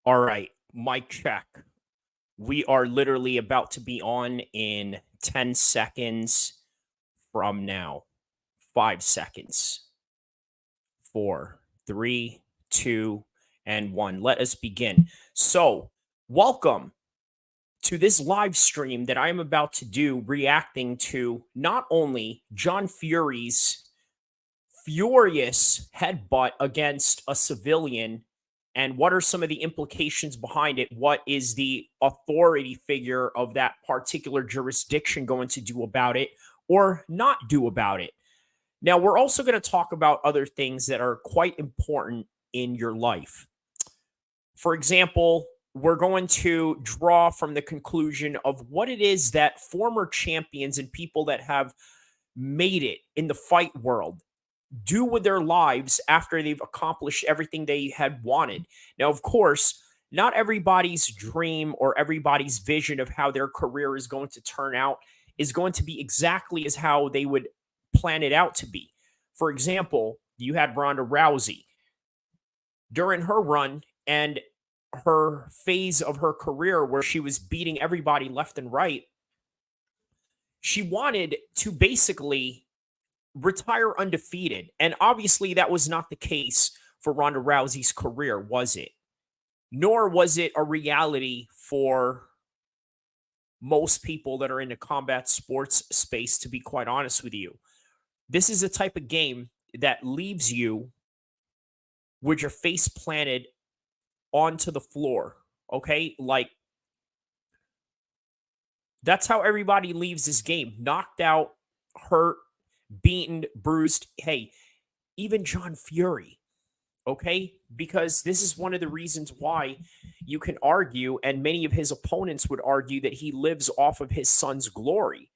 All right, mic check. We are literally about to be on in 10 seconds from now. 5 seconds. Four, three, two, and one. Let us begin. So, welcome to this live stream that I am about to do, reacting to not only John Fury's furious headbutt against a civilian, and what are some of the implications behind it? What is the authority figure of that particular jurisdiction going to do about it or not do about it? Now, we're also going to talk about other things that are quite important in your life. For example, we're going to draw from the conclusion of what it is that former champions and people that have made it in the fight world do with their lives after they've accomplished everything they had wanted. Now, of course, not everybody's dream or everybody's vision of how their career is going to turn out is going to be exactly as how they would plan it out to be. For example, you had Ronda Rousey during her run and her phase of her career where she was beating everybody left and right. She wanted to basically retire undefeated. And obviously, that was not the case for Ronda Rousey's career, was it? Nor was it a reality for most people that are in the combat sports space, to be quite honest with you. This is a type of game that leaves you with your face planted onto the floor. Okay? Like, that's how everybody leaves this game knocked out, hurt, beaten, bruised. Hey, even John Fury, okay? Because this is one of the reasons why you can argue, and many of his opponents would argue, that he lives off of his son's glory.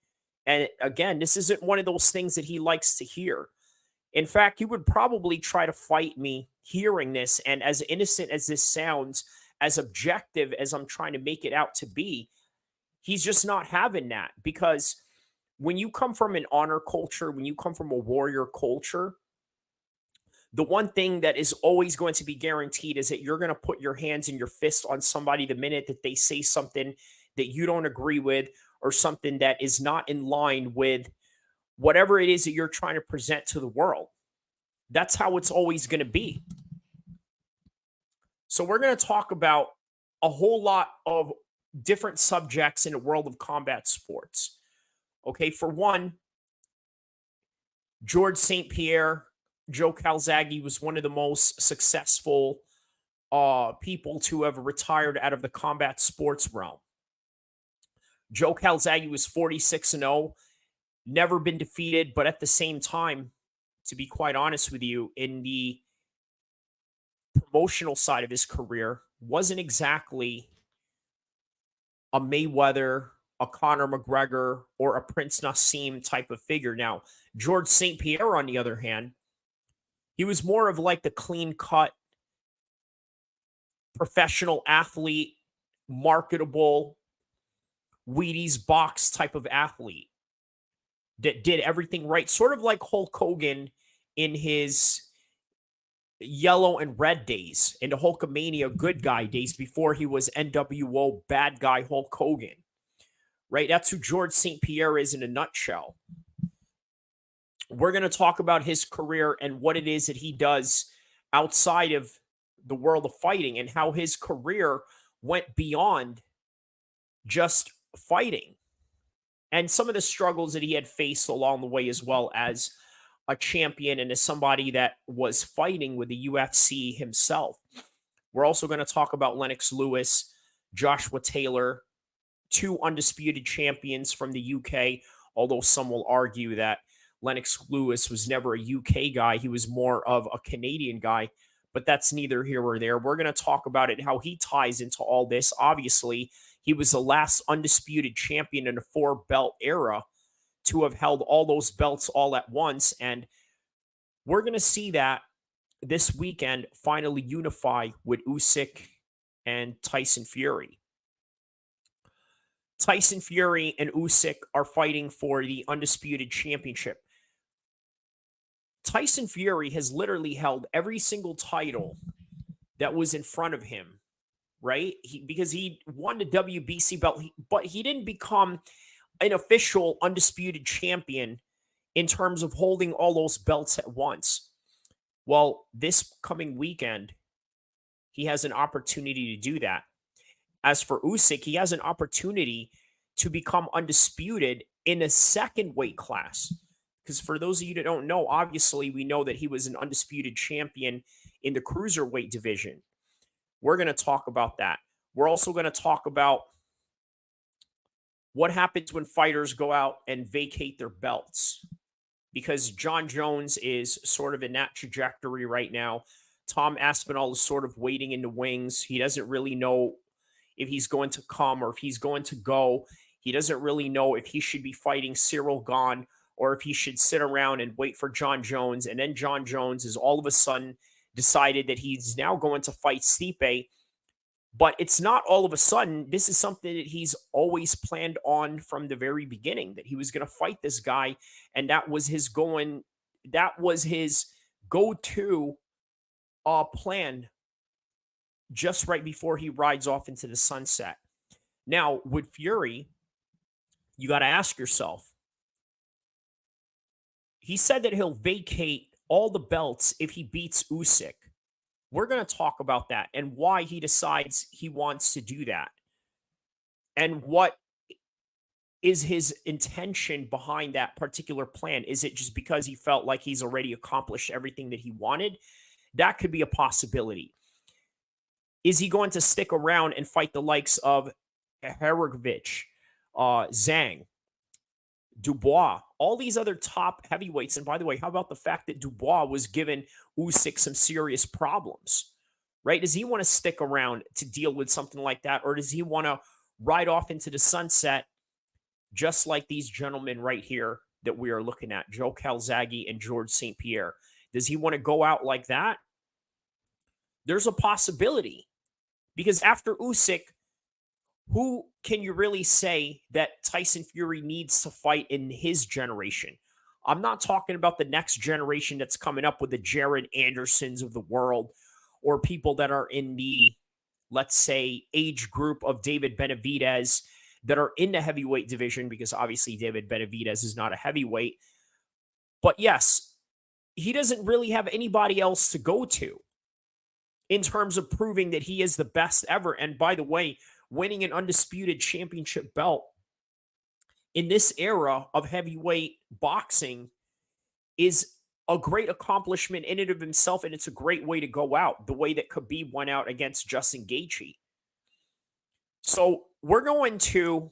And again, this isn't one of those things that he likes to hear. In fact, he would probably try to fight me hearing this. And as innocent as this sounds, as objective as I'm trying to make it out to be, he's just not having that. Because when you come from an honor culture, when you come from a warrior culture, the one thing that is always going to be guaranteed is that you're going to put your hands and your fist on somebody the minute that they say something that you don't agree with, or something that is not in line with whatever it is that you're trying to present to the world. That's how it's always going to be. So we're going to talk about a whole lot of different subjects in the world of combat sports. Okay, for one, George St. Pierre, Joe Calzaghe was one of the most successful people to have retired out of the combat sports realm. Joe Calzaghe was 46-0, never been defeated, but at the same time, to be quite honest with you, in the promotional side of his career, wasn't exactly a Mayweather, a Conor McGregor, or a Prince Nassim type of figure. Now, George St. Pierre, on the other hand, he was more of like the clean cut professional athlete, marketable, Wheaties box type of athlete that did everything right, sort of like Hulk Hogan in his yellow and red days, in the Hulkamania good guy days before he was NWO bad guy Hulk Hogan. Right? That's who George St. Pierre is in a nutshell. We're going to talk about his career and what it is that he does outside of the world of fighting, and how his career went beyond just fighting, and some of the struggles that he had faced along the way, as well as a champion and as somebody that was fighting with the UFC himself. We're also going to talk about Lennox Lewis, Joshua Taylor, two undisputed champions from the UK, although some will argue that Lennox Lewis was never a UK guy. He was more of a Canadian guy, but that's neither here or there. We're going to talk about it, how he ties into all this. Obviously, he was the last undisputed champion in a four-belt era to have held all those belts all at once, and we're going to see that this weekend finally unify with Usyk and Tyson Fury. Tyson Fury and Usyk are fighting for the undisputed championship. Tyson Fury has literally held every single title that was in front of him right? Because he won the WBC belt, but he didn't become an official undisputed champion in terms of holding all those belts at once. Well, this coming weekend, he has an opportunity to do that. As for Usyk, he has an opportunity to become undisputed in a second weight class. Because for those of you that don't know, obviously we know that he was an undisputed champion in the cruiserweight division. We're going to talk about that. We're also going to talk about what happens when fighters go out and vacate their belts. Because John Jones is sort of in that trajectory right now. Tom Aspinall is sort of waiting in the wings. He doesn't really know if he's going to come or if he's going to go. He doesn't really know if he should be fighting Cyril Gahn or if he should sit around and wait for John Jones. And then John Jones is all of a sudden decided that he's now going to fight Stipe. But it's not all of a sudden. This is something that he's always planned on from the very beginning, that he was going to fight this guy. And that was his go-to plan just right before he rides off into the sunset. Now, with Fury, you got to ask yourself, he said that he'll vacate all the belts if he beats Usyk. We're going to talk about that and why he decides he wants to do that. And what is his intention behind that particular plan? Is it just because he felt like he's already accomplished everything that he wanted? That could be a possibility. Is he going to stick around and fight the likes of Hergovic, Zhang, Dubois, all these other top heavyweights? And by the way, how about the fact that Dubois was given Usyk some serious problems, right? Does he want to stick around to deal with something like that? Or does he want to ride off into the sunset just like these gentlemen right here that we are looking at, Joe Calzaghe and George St. Pierre? Does he want to go out like that? There's a possibility. Because after Usyk, who can you really say that Tyson Fury needs to fight in his generation? I'm not talking about the next generation that's coming up with the Jared Andersons of the world or people that are in the, let's say, age group of David Benavidez that are in the heavyweight division, because obviously David Benavidez is not a heavyweight. But yes, he doesn't really have anybody else to go to in terms of proving that he is the best ever. And by the way, winning an undisputed championship belt in this era of heavyweight boxing is a great accomplishment in and of himself, and it's a great way to go out, the way that Khabib went out against Justin Gaethje. So we're going to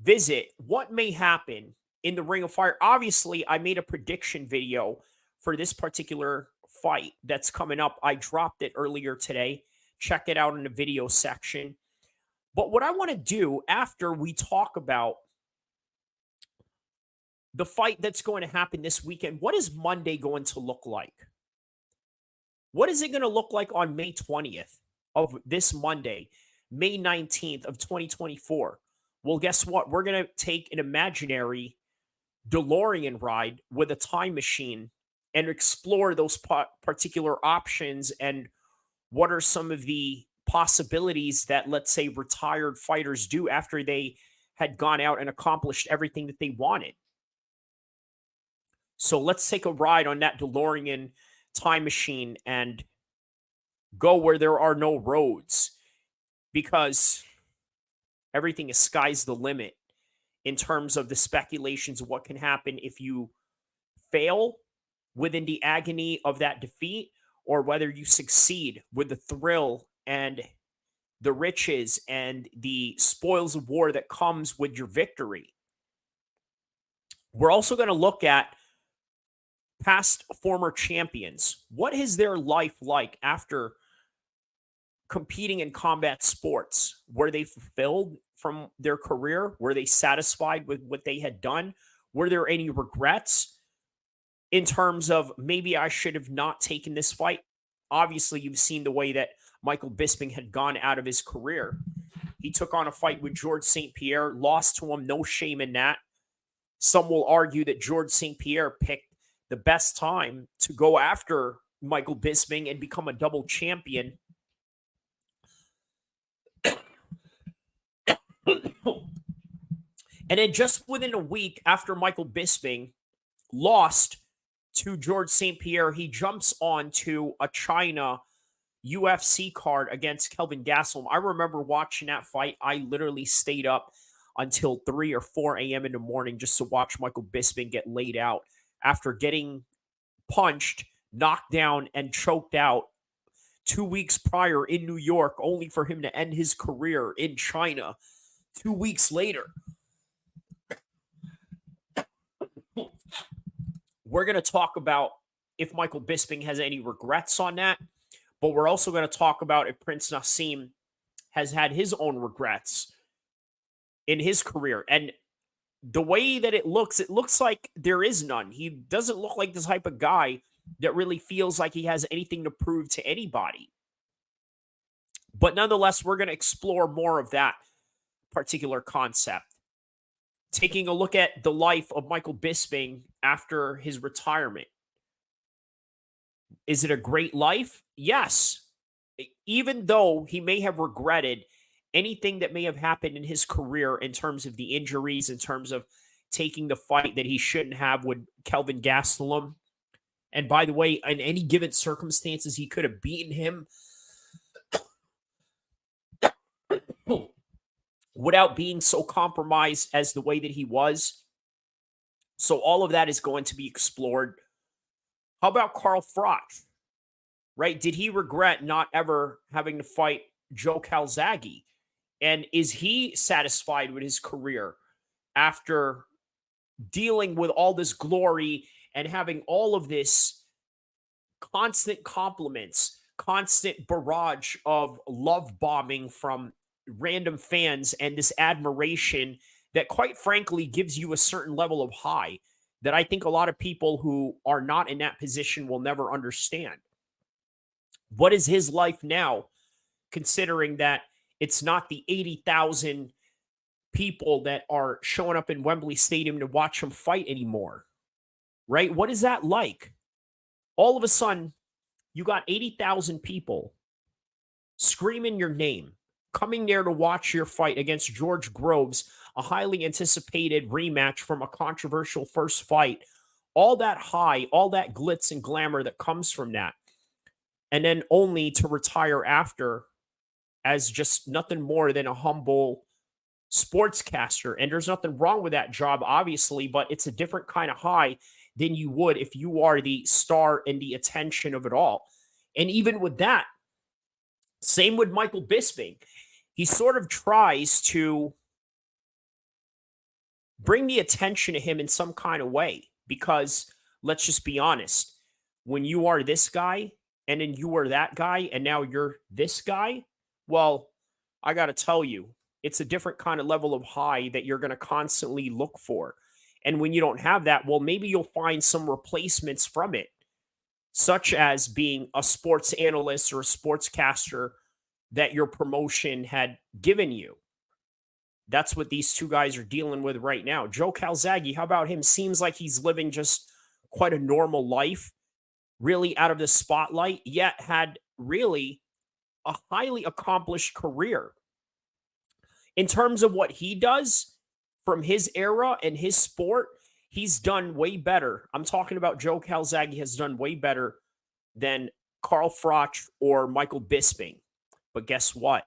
visit what may happen in the Ring of Fire. Obviously, I made a prediction video for this particular fight that's coming up. I dropped it earlier today. Check it out in the video section. But what I want to do after we talk about the fight that's going to happen this weekend, what is Monday going to look like? What is it going to look like on May 20th of this Monday, May 19th of 2024? Well, guess what? We're going to take an imaginary DeLorean ride with a time machine and explore those particular options and what are some of the possibilities that, let's say, retired fighters do after they had gone out and accomplished everything that they wanted. So let's take a ride on that DeLorean time machine and go where there are no roads, because everything is sky's the limit in terms of the speculations of what can happen if you fail within the agony of that defeat, or whether you succeed with the thrill and the riches and the spoils of war that comes with your victory. We're also going to look at past former champions. What is their life like after competing in combat sports? Were they fulfilled from their career? Were they satisfied with what they had done? Were there any regrets in terms of maybe I should have not taken this fight? Obviously, you've seen the way that Michael Bisping had gone out of his career. He took on a fight with George St. Pierre, lost to him, no shame in that. Some will argue that George St. Pierre picked the best time to go after Michael Bisping and become a double champion. And then just within a week after Michael Bisping lost to George St. Pierre, he jumps on to a China UFC card against Kelvin Gastelum. I remember watching that fight. I literally stayed up until 3 or 4 a.m. in the morning just to watch Michael Bisping get laid out after getting punched, knocked down, and choked out 2 weeks prior in New York, only for him to end his career in China 2 weeks later. We're going to talk about if Michael Bisping has any regrets on that, but we're also going to talk about if Prince Nassim has had his own regrets in his career. And the way that it looks like there is none. He doesn't look like the type of guy that really feels like he has anything to prove to anybody. But nonetheless, we're going to explore more of that particular concept. Taking a look at the life of Michael Bisping after his retirement. Is it a great life? Yes. Even though he may have regretted anything that may have happened in his career in terms of the injuries, in terms of taking the fight that he shouldn't have with Kelvin Gastelum. And by the way, in any given circumstances, he could have beaten him without being so compromised as the way that he was. So all of that is going to be explored. How about Carl Froch? Right? Did he regret not ever having to fight Joe Calzaghe? And is he satisfied with his career after dealing with all this glory and having all of this constant compliments, constant barrage of love bombing from random fans and this admiration that, quite frankly, gives you a certain level of high that I think a lot of people who are not in that position will never understand? What is his life now, considering that it's not the 80,000 people that are showing up in Wembley Stadium to watch him fight anymore? Right? What is that like? All of a sudden, you got 80,000 people screaming your name, coming there to watch your fight against George Groves, a highly anticipated rematch from a controversial first fight. All that high, all that glitz and glamour that comes from that. And then only to retire after as just nothing more than a humble sportscaster. And there's nothing wrong with that job, obviously, but it's a different kind of high than you would if you are the star and the attention of it all. And even with that, same with Michael Bisping. He sort of tries to bring the attention to him in some kind of way because let's just be honest, when you are this guy and then you are that guy and now you're this guy, well, I got to tell you, it's a different kind of level of high that you're going to constantly look for. And when you don't have that, well, maybe you'll find some replacements from it, such as being a sports analyst or a sportscaster that your promotion had given you. That's what these two guys are dealing with right now. Joe Calzaghe, how about him? Seems like he's living just quite a normal life, really out of the spotlight, yet had really a highly accomplished career. In terms of what he does from his era and his sport, he's done way better. I'm talking about Joe Calzaghe has done way better than Carl Froch or Michael Bisping. But guess what?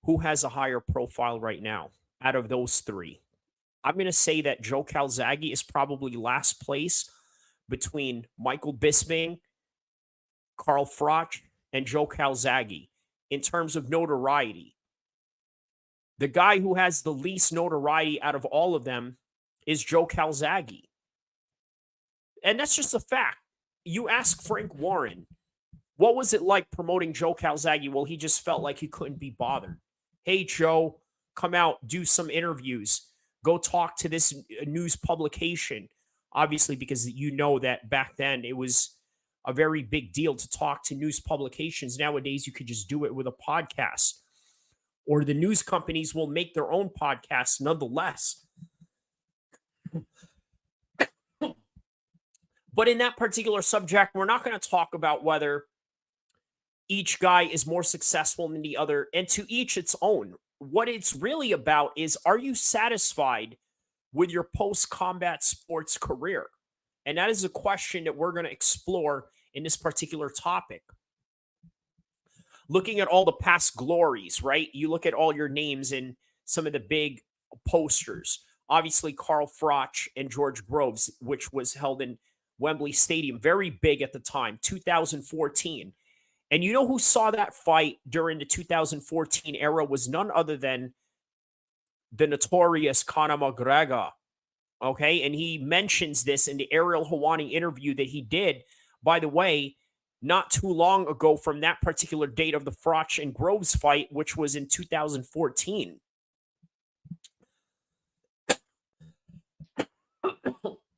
Who has a higher profile right now out of those three? I'm going to say that Joe Calzaghe is probably last place between Michael Bisping, Carl Froch, and Joe Calzaghe in terms of notoriety. The guy who has the least notoriety out of all of them is Joe Calzaghe. And that's just a fact. You ask Frank Warren, what was it like promoting Joe Calzaghe? Well, he just felt like he couldn't be bothered. Hey, Joe, come out, do some interviews, go talk to this news publication. Obviously, because you know that back then it was a very big deal to talk to news publications. Nowadays, you could just do it with a podcast, or the news companies will make their own podcasts nonetheless. But in that particular subject, we're not going to talk about whether each guy is more successful than the other, and to each its own. what it's really about is, are you satisfied with your post combat sports career? And that is a question that we're going to explore in this particular topic. Looking at all the past glories, right? You look at all your names in some of the big posters. Obviously, Carl Froch and George Groves, which was held in Wembley Stadium, very big at the time, 2014. And you know who saw that fight during the 2014 era was none other than the notorious Conor McGregor. Okay. And he mentions this in the Ariel Helwani interview that he did, by the way, not too long ago from that particular date of the Froch and Groves fight, which was in 2014.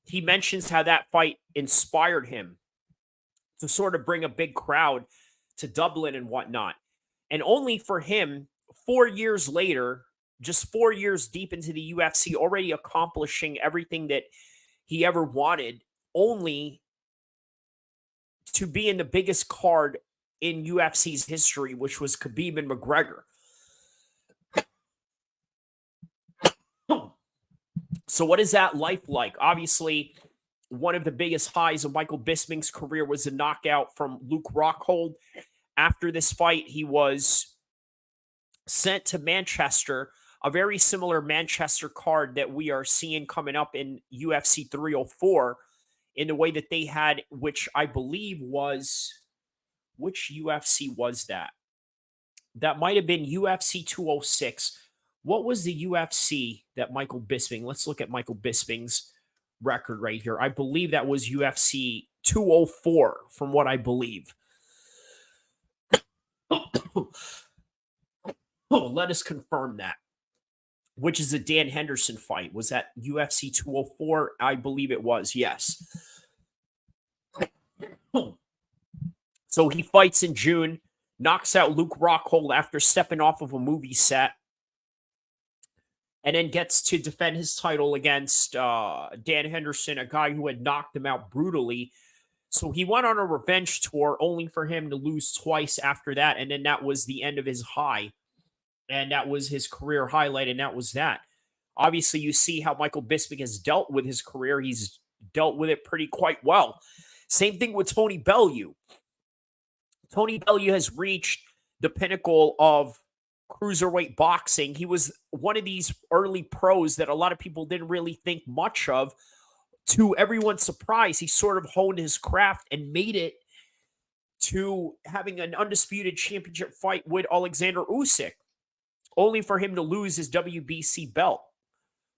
He mentions how that fight inspired him to sort of bring a big crowd to Dublin and whatnot. And only for him, 4 years later, just 4 years deep into the UFC, already accomplishing everything that he ever wanted, only to be in the biggest card in UFC's history, which was Khabib and McGregor. So, what is that life like? Obviously, one of the biggest highs of Michael Bisping's career was a knockout from Luke Rockhold. After this fight, he was sent to Manchester, a very similar Manchester card that we are seeing coming up in UFC 304 in the way that they had, which I believe was, which UFC was that? That might have been UFC 206. What was the UFC that Michael Bisping? Let's look at Michael Bisping's record right here. I believe that was UFC 204, from what I believe. Let us confirm that. Which is a Dan Henderson fight. Was that UFC 204? I believe it was, yes. So he fights in June, knocks out Luke Rockhold after stepping off of a movie set, and then gets to defend his title against Dan Henderson, a guy who had knocked him out brutally. So he went on a revenge tour, only for him to lose twice after that, and then that was the end of his high. And that was his career highlight, and that was that. Obviously, you see how Michael Bisping has dealt with his career. He's dealt with it pretty quite well. Same thing with Tony Bellew. Tony Bellew has reached the pinnacle of cruiserweight boxing. He was one of these early pros that a lot of people didn't really think much of. To everyone's surprise, he sort of honed his craft and made it to having an undisputed championship fight with Alexander Usyk, only for him to lose his WBC belt.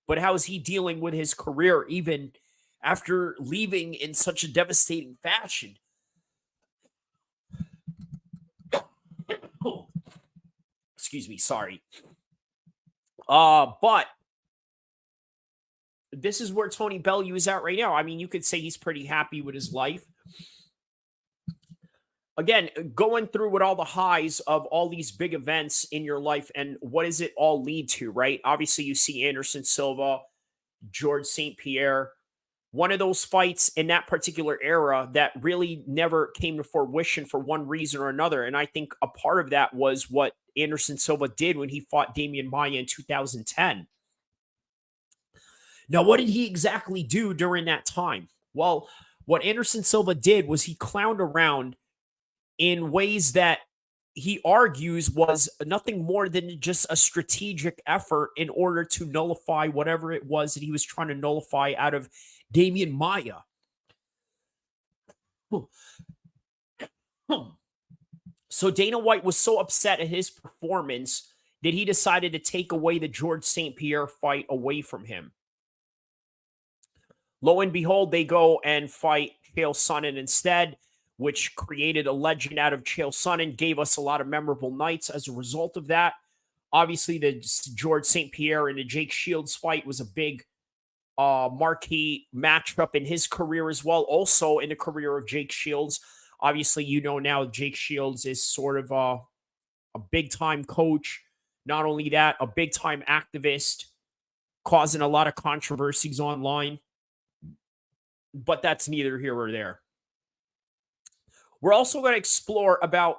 But how is he dealing with his career even after leaving in such a devastating fashion? Excuse me, sorry. But this is where Tony Bellew is at right now. I mean, you could say he's pretty happy with his life. Again, going through with all the highs of all these big events in your life and what does it all lead to, right? Obviously, you see Anderson Silva, George St. Pierre, one of those fights in that particular era that really never came to fruition for one reason or another. And I think a part of that was what Anderson Silva did when he fought Damian Maia in 2010. Now, what did he exactly do during that time? Well, what Anderson Silva did was he clowned around in ways that he argues was nothing more than just a strategic effort in order to nullify whatever it was that he was trying to nullify out of Damian Maia. So Dana White was so upset at his performance that he decided to take away the George St. Pierre fight away from him. Lo and behold, they go and fight Chael Sonnen instead, which created a legend out of Chael Sonnen, gave us a lot of memorable nights as a result of that. Obviously, the George St. Pierre and the Jake Shields fight was a big marquee matchup in his career as well. Also in the career of Jake Shields. Obviously, you know now Jake Shields is sort of a big-time coach. Not only that, a big-time activist, causing a lot of controversies online. But that's neither here or there. We're also going to explore about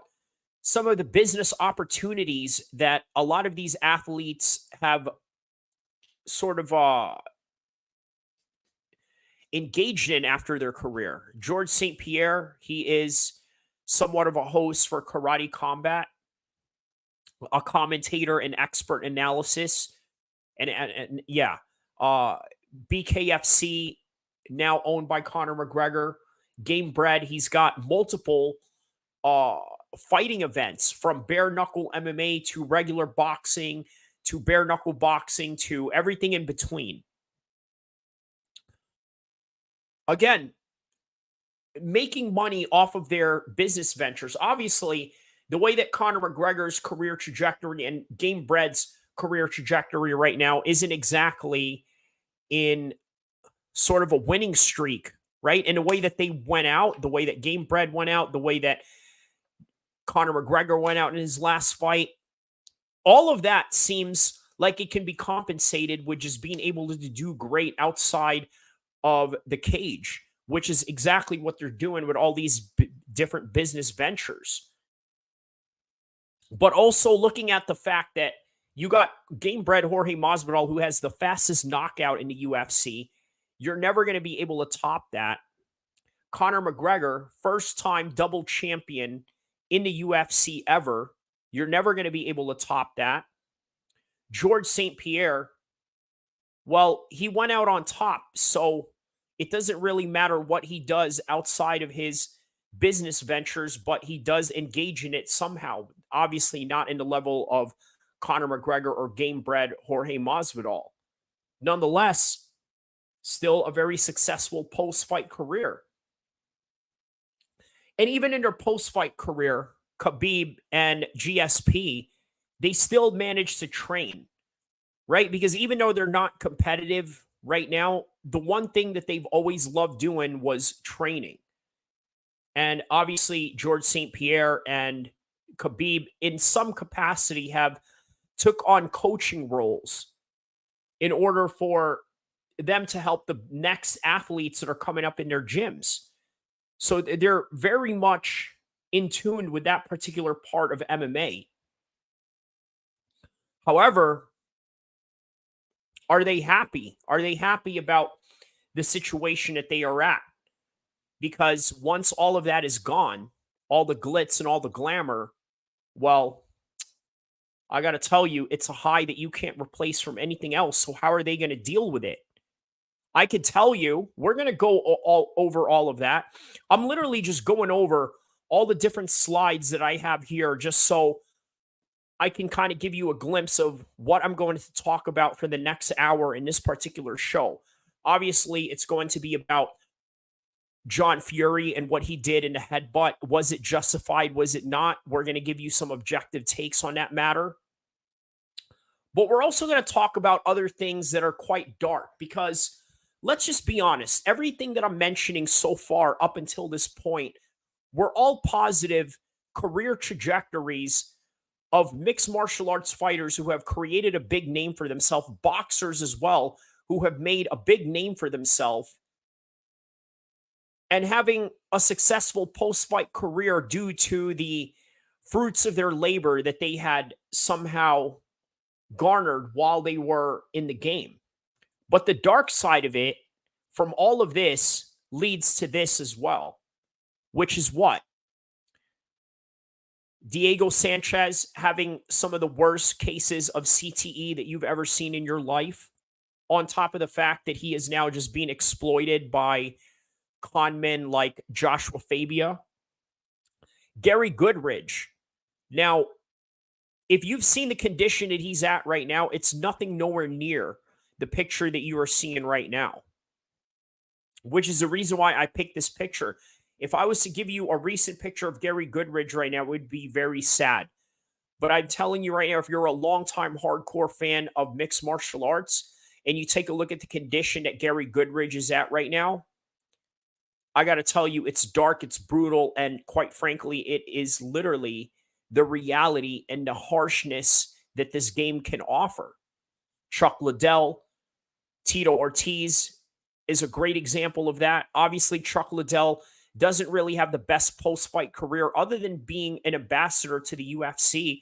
some of the business opportunities that a lot of these athletes have sort of engaged in after their career. George St. Pierre, he is somewhat of a host for Karate Combat, a commentator and expert analysis. And yeah, uh, BKFC, now owned by Conor McGregor. Game Bred, he's got multiple uh, fighting events from bare knuckle MMA to regular boxing to bare knuckle boxing to everything in between. Again, making money off of their business ventures. Obviously, the way that Conor McGregor's career trajectory and Game Bred's career trajectory right now isn't exactly in sort of a winning streak, right? In the way that they went out, the way that Game Bred went out, the way that Conor McGregor went out in his last fight, all of that seems like it can be compensated with just being able to do great outside of the cage, which is exactly what they're doing with all these different business ventures. But also looking at the fact that you got Game Bred Jorge Masvidal, who has the fastest knockout in the UFC. You're never going to be able to top that. Conor McGregor, first time double champion in the UFC ever. You're never going to be able to top that. George St. Pierre, well, he went out on top. So it doesn't really matter what he does outside of his business ventures, but he does engage in it somehow. Obviously, not in the level of Conor McGregor or Game Bred Jorge Masvidal. Nonetheless, still a very successful post-fight career. And even in their post-fight career, Khabib and GSP, they still managed to train, right? Because even though they're not competitive right now, the one thing that they've always loved doing was training. And obviously, George St. Pierre and Khabib, in some capacity, have took on coaching roles in order for them to help the next athletes that are coming up in their gyms. So they're very much in tune with that particular part of MMA. However, are they happy? Are they happy about the situation that they are at? Because once all of that is gone, all the glitz and all the glamour, well, I got to tell you, it's a high that you can't replace from anything else. So how are they going to deal with it? I could tell you, we're going to go all over all of that. I'm literally just going over all the different slides that I have here just so I can kind of give you a glimpse of what I'm going to talk about for the next hour in this particular show. Obviously, it's going to be about John Fury and what he did in the headbutt. Was it justified? Was it not? We're going to give you some objective takes on that matter. But we're also going to talk about other things that are quite dark because let's just be honest. Everything that I'm mentioning so far up until this point were all positive career trajectories of mixed martial arts fighters who have created a big name for themselves, boxers as well, who have made a big name for themselves and having a successful post-fight career due to the fruits of their labor that they had somehow garnered while they were in the game. But the dark side of it, from all of this, leads to this as well, which is what? Diego Sanchez having some of the worst cases of CTE that you've ever seen in your life, on top of the fact that he is now just being exploited by conmen like Joshua Fabia. Gary Goodridge. Now, if you've seen the condition that he's at right now, it's nothing nowhere near the picture that you are seeing right now, which is the reason why I picked this picture. If I was to give you a recent picture of Gary Goodridge right now, it would be very sad. But I'm telling you right now, if you're a longtime hardcore fan of mixed martial arts and you take a look at the condition that Gary Goodridge is at right now, I got to tell you, it's dark, it's brutal, and quite frankly, it is literally the reality and the harshness that this game can offer. Chuck Liddell, Tito Ortiz is a great example of that. Obviously, Chuck Liddell doesn't really have the best post-fight career other than being an ambassador to the UFC.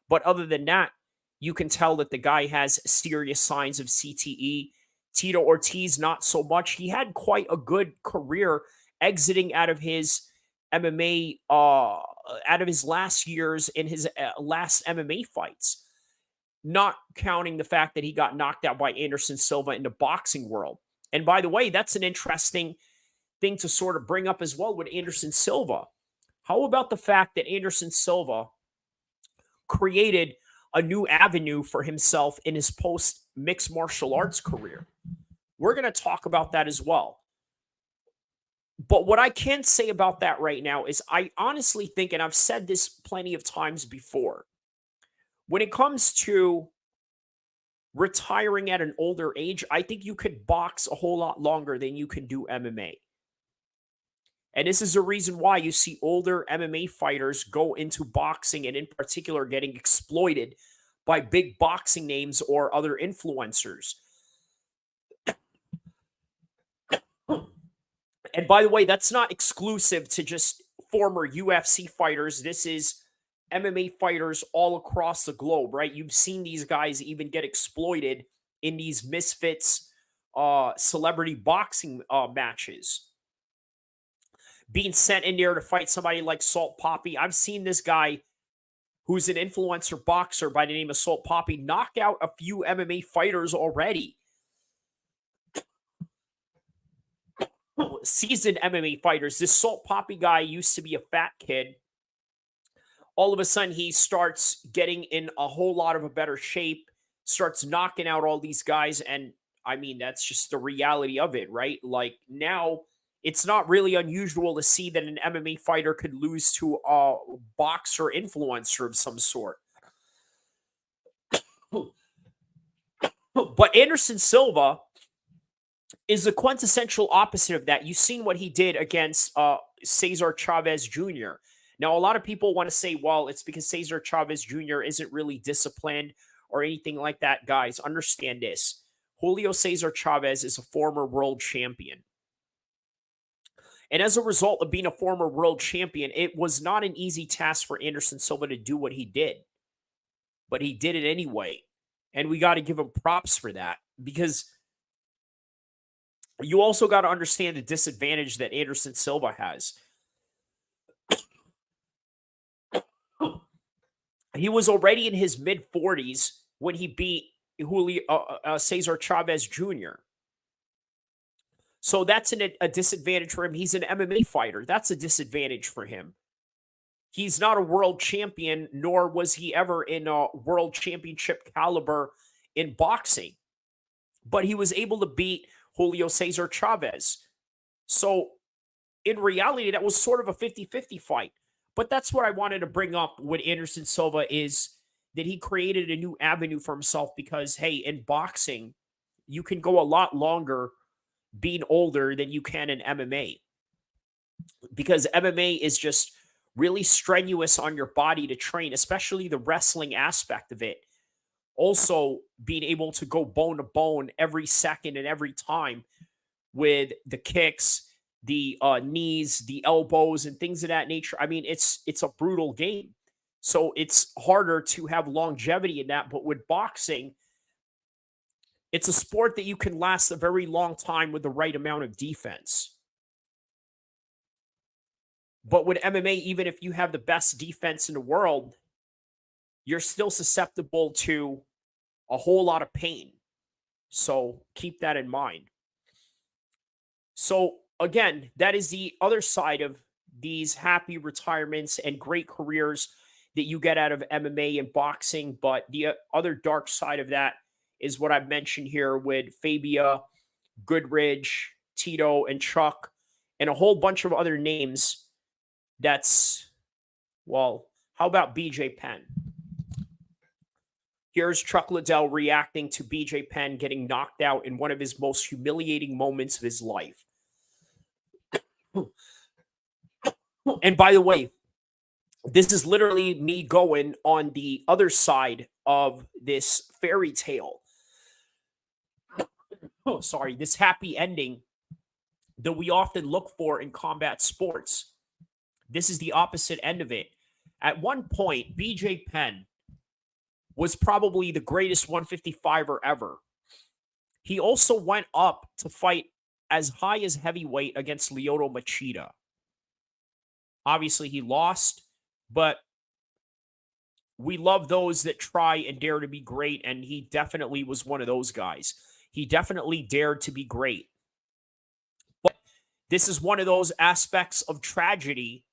But other than that, you can tell that the guy has serious signs of CTE. Tito Ortiz, not so much. He had quite a good career exiting out of his MMA, out of his last years in his last MMA fights, not counting the fact that he got knocked out by Anderson Silva in the boxing world. And by the way, that's an interesting thing to sort of bring up as well with Anderson Silva. How about the fact that Anderson Silva created a new avenue for himself in his post mixed martial arts career? We're going to talk about that as well. But what I can say about that right now is I honestly think, and I've said this plenty of times before, when it comes to retiring at an older age, I think you could box a whole lot longer than you can do MMA. And this is the reason why you see older MMA fighters go into boxing and, in particular, getting exploited by big boxing names or other influencers. And by the way, that's not exclusive to just former UFC fighters. This is MMA fighters all across the globe, right? You've seen these guys even get exploited in these misfits celebrity boxing matches, being sent in there to fight somebody like Salt Poppy. I've seen this guy who's an influencer boxer by the name of Salt Poppy knock out a few MMA fighters already. Seasoned MMA fighters. This Salt Poppy guy used to be a fat kid. All of a sudden, he starts getting in a whole lot of a better shape, starts knocking out all these guys. And I mean, that's just the reality of it, right? Like now, it's not really unusual to see that an MMA fighter could lose to a boxer influencer of some sort. But Anderson Silva is the quintessential opposite of that. You've seen what he did against Cesar Chavez Jr. Now, a lot of people want to say, well, it's because Cesar Chavez Jr. isn't really disciplined or anything like that. Guys, understand this. Julio Cesar Chavez is a former world champion. And as a result of being a former world champion, it was not an easy task for Anderson Silva to do what he did. But he did it anyway. And we got to give him props for that, because you also got to understand the disadvantage that Anderson Silva has. He was already in his mid-40s when he beat Julio Cesar Chavez Jr. So that's a disadvantage for him. He's an MMA fighter. That's a disadvantage for him. He's not a world champion, nor was he ever in a world championship caliber in boxing. But he was able to beat Julio Cesar Chavez. So in reality, that was sort of a 50-50 fight. But that's what I wanted to bring up with Anderson Silva, is that he created a new avenue for himself because, hey, in boxing, you can go a lot longer being older than you can in MMA. Because MMA is just really strenuous on your body to train, especially the wrestling aspect of it. Also, being able to go bone to bone every second and every time with the kicks, the knees, the elbows, and things of that nature. I mean, it's a brutal game. So it's harder to have longevity in that. But with boxing, it's a sport that you can last a very long time with the right amount of defense. But with MMA, even if you have the best defense in the world, you're still susceptible to a whole lot of pain. So keep that in mind. So again, that is the other side of these happy retirements and great careers that you get out of MMA and boxing. But the other dark side of that is what I've mentioned here with Fabia, Goodridge, Tito, and Chuck, and a whole bunch of other names. That's, well, how about BJ Penn? Here's Chuck Liddell reacting to BJ Penn getting knocked out in one of his most humiliating moments of his life. And by the way, this is literally me going on the other side of this fairy tale. This happy ending that we often look for in combat sports. This is the opposite end of it. At one point, BJ Penn was probably the greatest 155er ever. He also went up to fight as high as heavyweight against Lyoto Machida. Obviously, he lost, but we love those that try and dare to be great, and he definitely was one of those guys. He definitely dared to be great. But this is one of those aspects of tragedy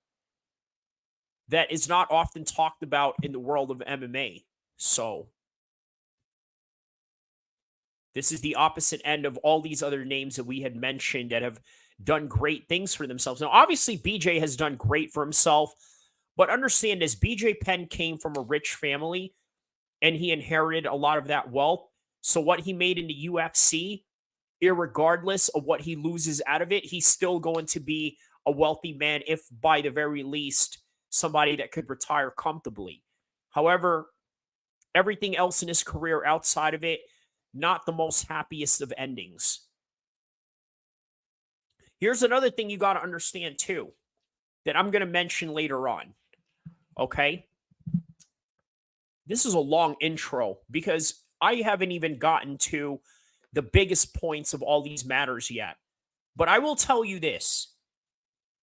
that is not often talked about in the world of MMA. So, this is the opposite end of all these other names that we had mentioned that have done great things for themselves. Now, obviously, BJ has done great for himself, but understand this, BJ Penn came from a rich family and he inherited a lot of that wealth. So what he made in the UFC, irregardless of what he loses out of it, he's still going to be a wealthy man, if by the very least, somebody that could retire comfortably. However, everything else in his career outside of it, not the most happiest of endings. Here's another thing you got to understand too, that I'm going to mention later on. Okay? This is a long intro because I haven't even gotten to the biggest points of all these matters yet. But I will tell you this.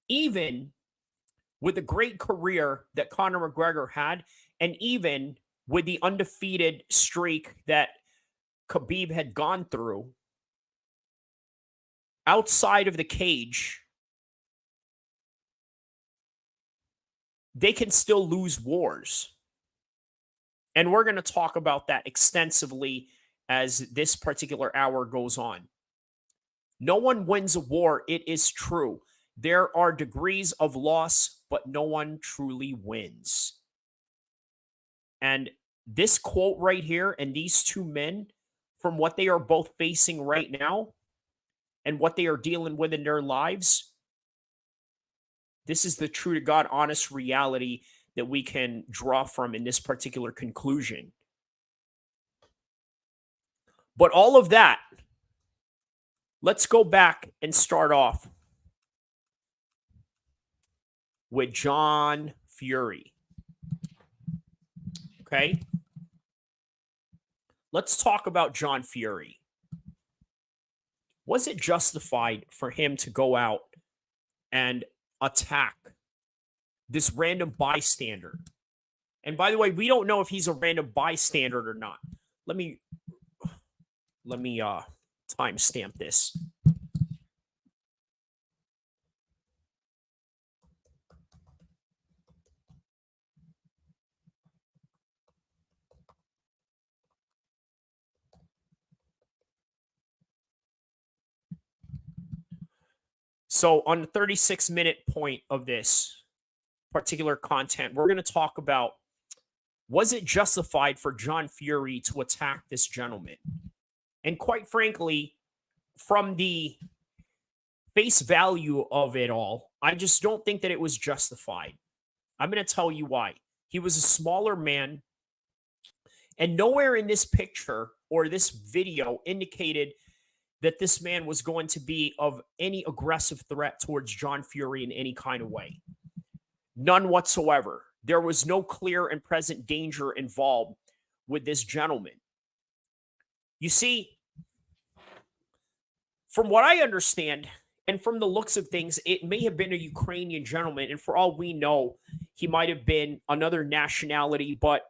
Even with the great career that Conor McGregor had, and even with the undefeated streak that Khabib had gone through, outside of the cage, they can still lose wars. And we're going to talk about that extensively as this particular hour goes on. No one wins a war, it is true. There are degrees of loss, but no one truly wins. And this quote right here, and these two men, from what they are both facing right now and what they are dealing with in their lives, this is the true to God honest reality that we can draw from in this particular conclusion. But all of that, let's go back and start off with John Fury. Okay? Let's talk about John Fury. Was it justified for him to go out and attack this random bystander? And by the way, we don't know if he's a random bystander or not. Let me timestamp this. So on the 36-minute point of this particular content, we're going to talk about, was it justified for John Fury to attack this gentleman? And quite frankly, from the face value of it all, I just don't think that it was justified. I'm going to tell you why. He was a smaller man, and nowhere in this picture or this video indicated that this man was going to be of any aggressive threat towards John Fury in any kind of way. None whatsoever. There was no clear and present danger involved with this gentleman. You see, from what I understand, and from the looks of things, it may have been a Ukrainian gentleman, and for all we know, he might have been another nationality, but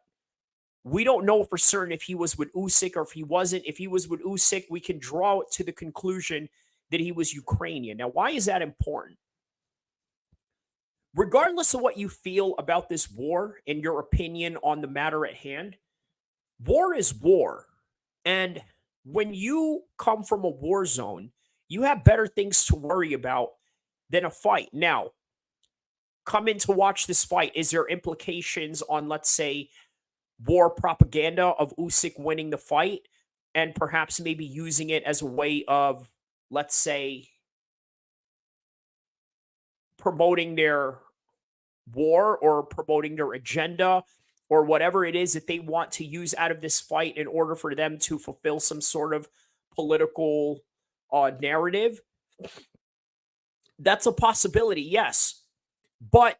we don't know for certain if he was with Usyk or if he wasn't. If he was with Usyk, we can draw it to the conclusion that he was Ukrainian. Now, why is that important? Regardless of what you feel about this war and your opinion on the matter at hand, war is war. And when you come from a war zone, you have better things to worry about than a fight. Now, come in to watch this fight. Is there implications on, let's say, war propaganda of Usyk winning the fight and perhaps maybe using it as a way of, let's say, promoting their war or promoting their agenda or whatever it is that they want to use out of this fight in order for them to fulfill some sort of political narrative? That's a possibility, yes. But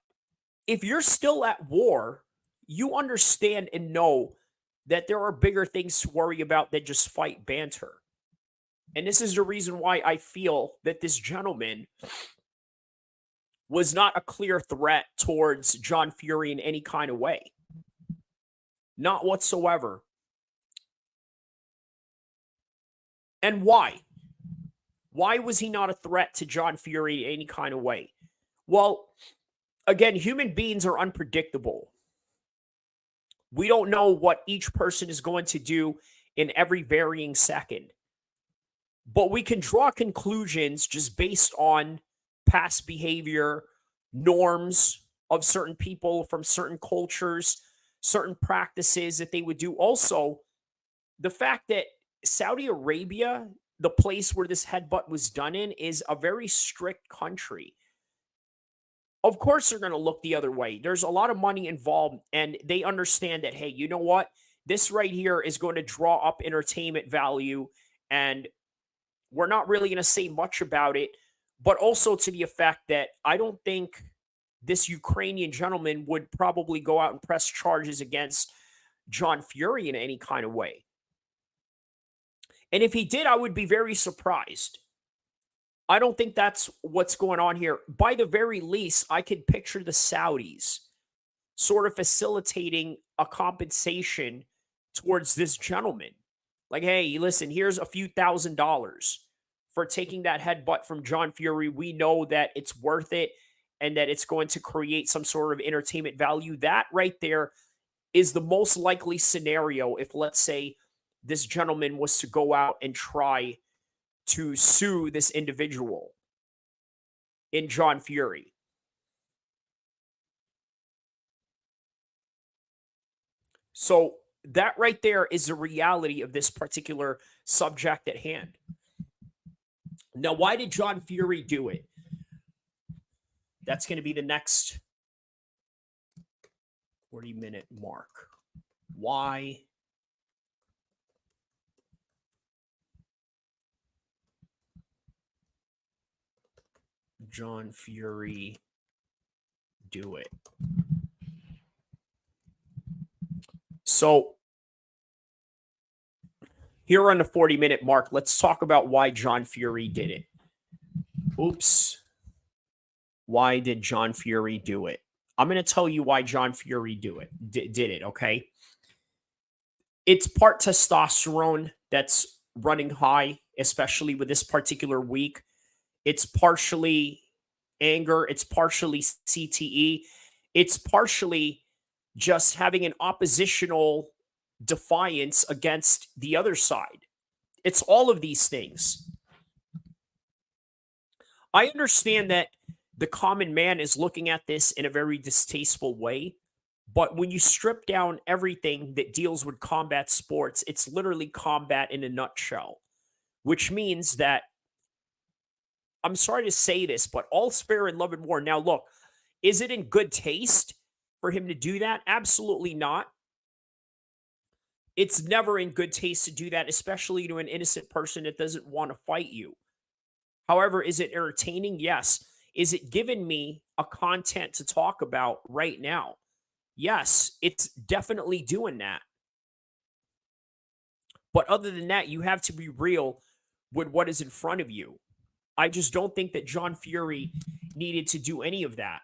if you're still at war, you understand and know that there are bigger things to worry about than just fight banter. And this is the reason why I feel that this gentleman was not a clear threat towards John Fury in any kind of way. Not whatsoever. And why? Why was he not a threat to John Fury in any kind of way? Well, again, human beings are unpredictable. We don't know what each person is going to do in every varying second. But we can draw conclusions just based on past behavior, norms of certain people from certain cultures, certain practices that they would do. Also, the fact that Saudi Arabia, the place where this headbutt was done in, is a very strict country. Of course, they're going to look the other way. There's a lot of money involved, and they understand that, hey, you know what? This right here is going to draw up entertainment value, and we're not really going to say much about it, but also to the effect that I don't think this Ukrainian gentleman would probably go out and press charges against John Fury in any kind of way. And if he did, I would be very surprised. I don't think that's what's going on here. By the very least, I could picture the Saudis sort of facilitating a compensation towards this gentleman. Like, hey, listen, here's a few $1,000s for taking that headbutt from John Fury. We know that it's worth it and that it's going to create some sort of entertainment value. That right there is the most likely scenario if, let's say, this gentleman was to go out and try to sue this individual in John Fury. So that right there is the reality of this particular subject at hand. Now, why did John Fury do it? That's going to be the next 40-minute mark. Why John Fury do it? So here on the 40-minute mark, let's talk about why John Fury did it. Oops. Why did John Fury do it? I'm going to tell you why John Fury did it, okay? It's part testosterone that's running high, especially with this particular week. It's partially anger, it's partially CTE, it's partially just having an oppositional defiance against the other side. It's all of these things. I understand that the common man is looking at this in a very distasteful way, but when you strip down everything that deals with combat sports, it's literally combat in a nutshell, which means that, I'm sorry to say this, but all's fair in love and war. Now, look, is it in good taste for him to do that? Absolutely not. It's never in good taste to do that, especially to an innocent person that doesn't want to fight you. However, is it entertaining? Yes. Is it giving me a content to talk about right now? Yes, it's definitely doing that. But other than that, you have to be real with what is in front of you. I just don't think that John Fury needed to do any of that.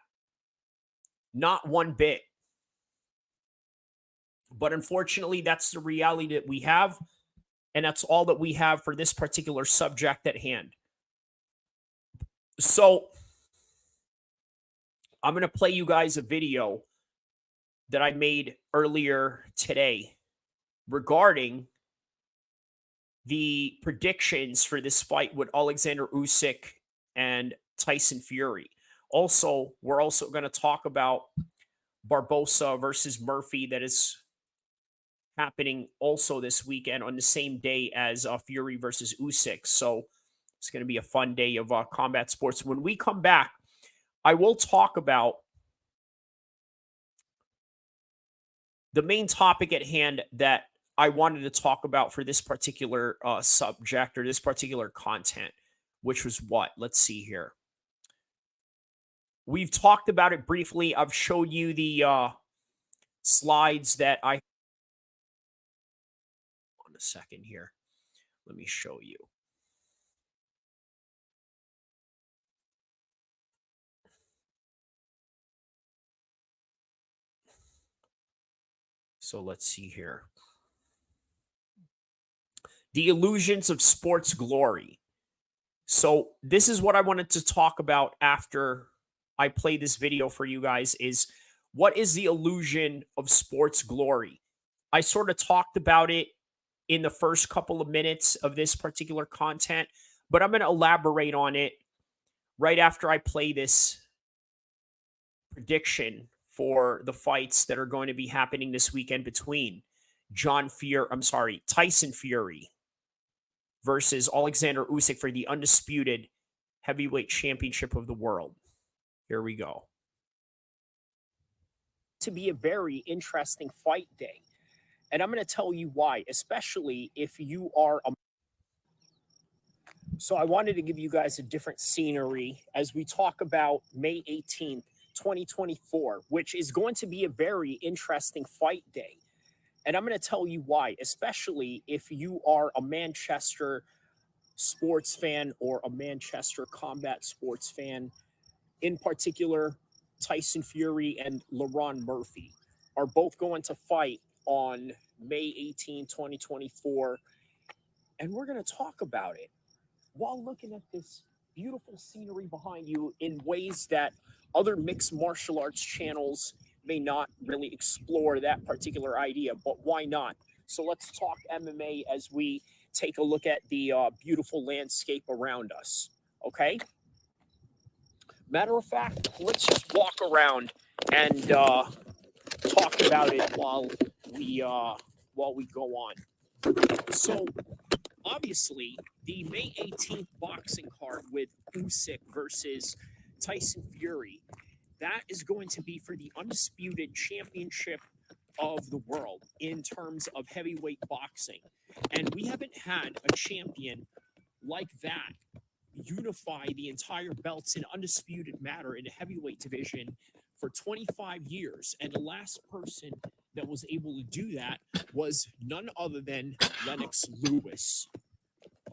Not one bit. But unfortunately, that's the reality that we have. And that's all that we have for this particular subject at hand. So I'm going to play you guys a video that I made earlier today regarding the predictions for this fight with Alexander Usyk and Tyson Fury. Also, we're also going to talk about Barbosa versus Murphy that is happening also this weekend on the same day as Fury versus Usyk. So it's going to be a fun day of combat sports. When we come back, I will talk about the main topic at hand that I wanted to talk about for this particular subject or this particular content, which was what? Let's see here. We've talked about it briefly. I've showed you the slides that I on a second here. Let me show you. So let's see here. The illusions of sports glory. So this is what I wanted to talk about after I play this video for you guys is what is the illusion of sports glory? I sort of talked about it in the first couple of minutes of this particular content, but I'm going to elaborate on it right after I play this prediction for the fights that are going to be happening this weekend between Tyson Fury versus Alexander Usyk for the undisputed heavyweight championship of the world. Here we go. To be a very interesting fight day. And I'm going to tell you why, especially if you are a... So I wanted to give you guys a different scenery as we talk about May 18th, 2024, which is going to be a very interesting fight day. And I'm going to tell you why, especially if you are a Manchester sports fan or a Manchester combat sports fan. In particular, Tyson Fury and Lerone Murphy are both going to fight on May 18, 2024. And we're going to talk about it while looking at this beautiful scenery behind you in ways that other mixed martial arts channels may not really explore that particular idea, but why not? So let's talk MMA as we take a look at the beautiful landscape around us, okay? Matter of fact, let's just walk around and talk about it while we go on. So obviously, the May 18th boxing card with Usyk versus Tyson Fury, that is going to be for the undisputed championship of the world in terms of heavyweight boxing. And we haven't had a champion like that unify the entire belts in undisputed matter in a heavyweight division for 25 years. And the last person that was able to do that was none other than Lennox Lewis.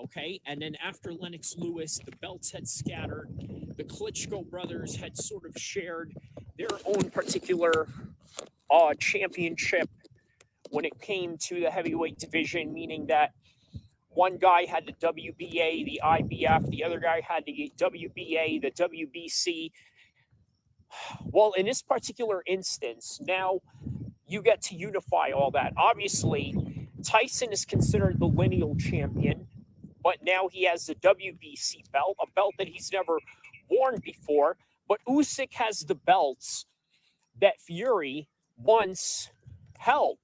Okay, and then after Lennox Lewis, the belts had scattered. The Klitschko brothers had sort of shared their own particular championship when it came to the heavyweight division, meaning that one guy had the WBA, the IBF, the other guy had the WBA, the WBC. Well, in this particular instance, now you get to unify all that. Obviously, Tyson is considered the lineal champion, but now he has the WBC belt, a belt that he's never worn before. But Usyk has the belts that Fury once held.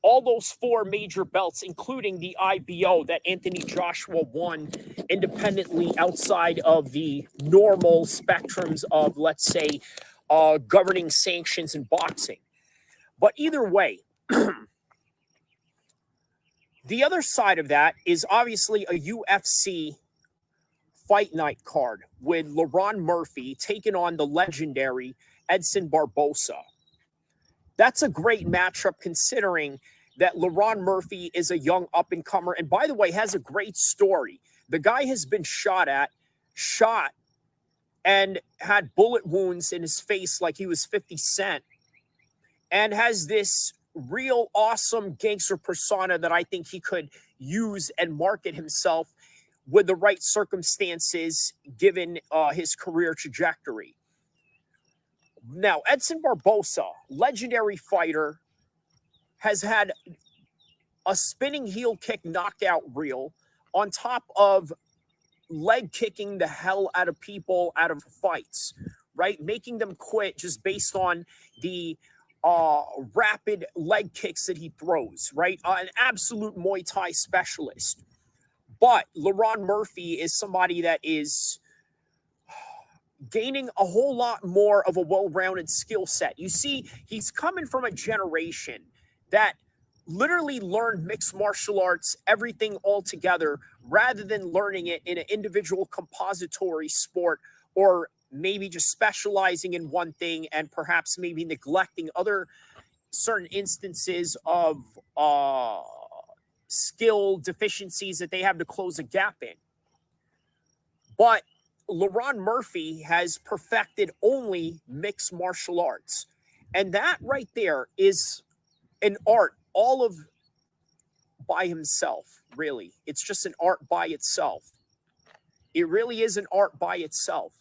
All those four major belts, including the IBO that Anthony Joshua won independently outside of the normal spectrums of, let's say, governing sanctions in boxing. But either way, the other side of that is obviously a UFC fight night card with Lerone Murphy taking on the legendary Edson Barbosa. That's a great matchup considering that Lerone Murphy is a young up-and-comer and, by the way, has a great story. The guy has been shot, and had bullet wounds in his face like he was 50 Cent, and has this real awesome gangster persona that I think he could use and market himself with the right circumstances given his career trajectory. Now, Edson Barbosa, legendary fighter, has had a spinning heel kick knockout reel on top of leg kicking the hell out of people out of fights, right? Making them quit just based on the rapid leg kicks that he throws, right? An absolute Muay Thai specialist. But Lerone Murphy is somebody that is gaining a whole lot more of a well-rounded skill set. You see, he's coming from a generation that literally learned mixed martial arts, everything all together, rather than learning it in an individual compository sport or maybe just specializing in one thing and perhaps maybe neglecting other certain instances of skill deficiencies that they have to close a gap in. But LaRon Murphy has perfected only mixed martial arts. And that right there is an art all of by himself, really. It's just an art by itself. It really is an art by itself.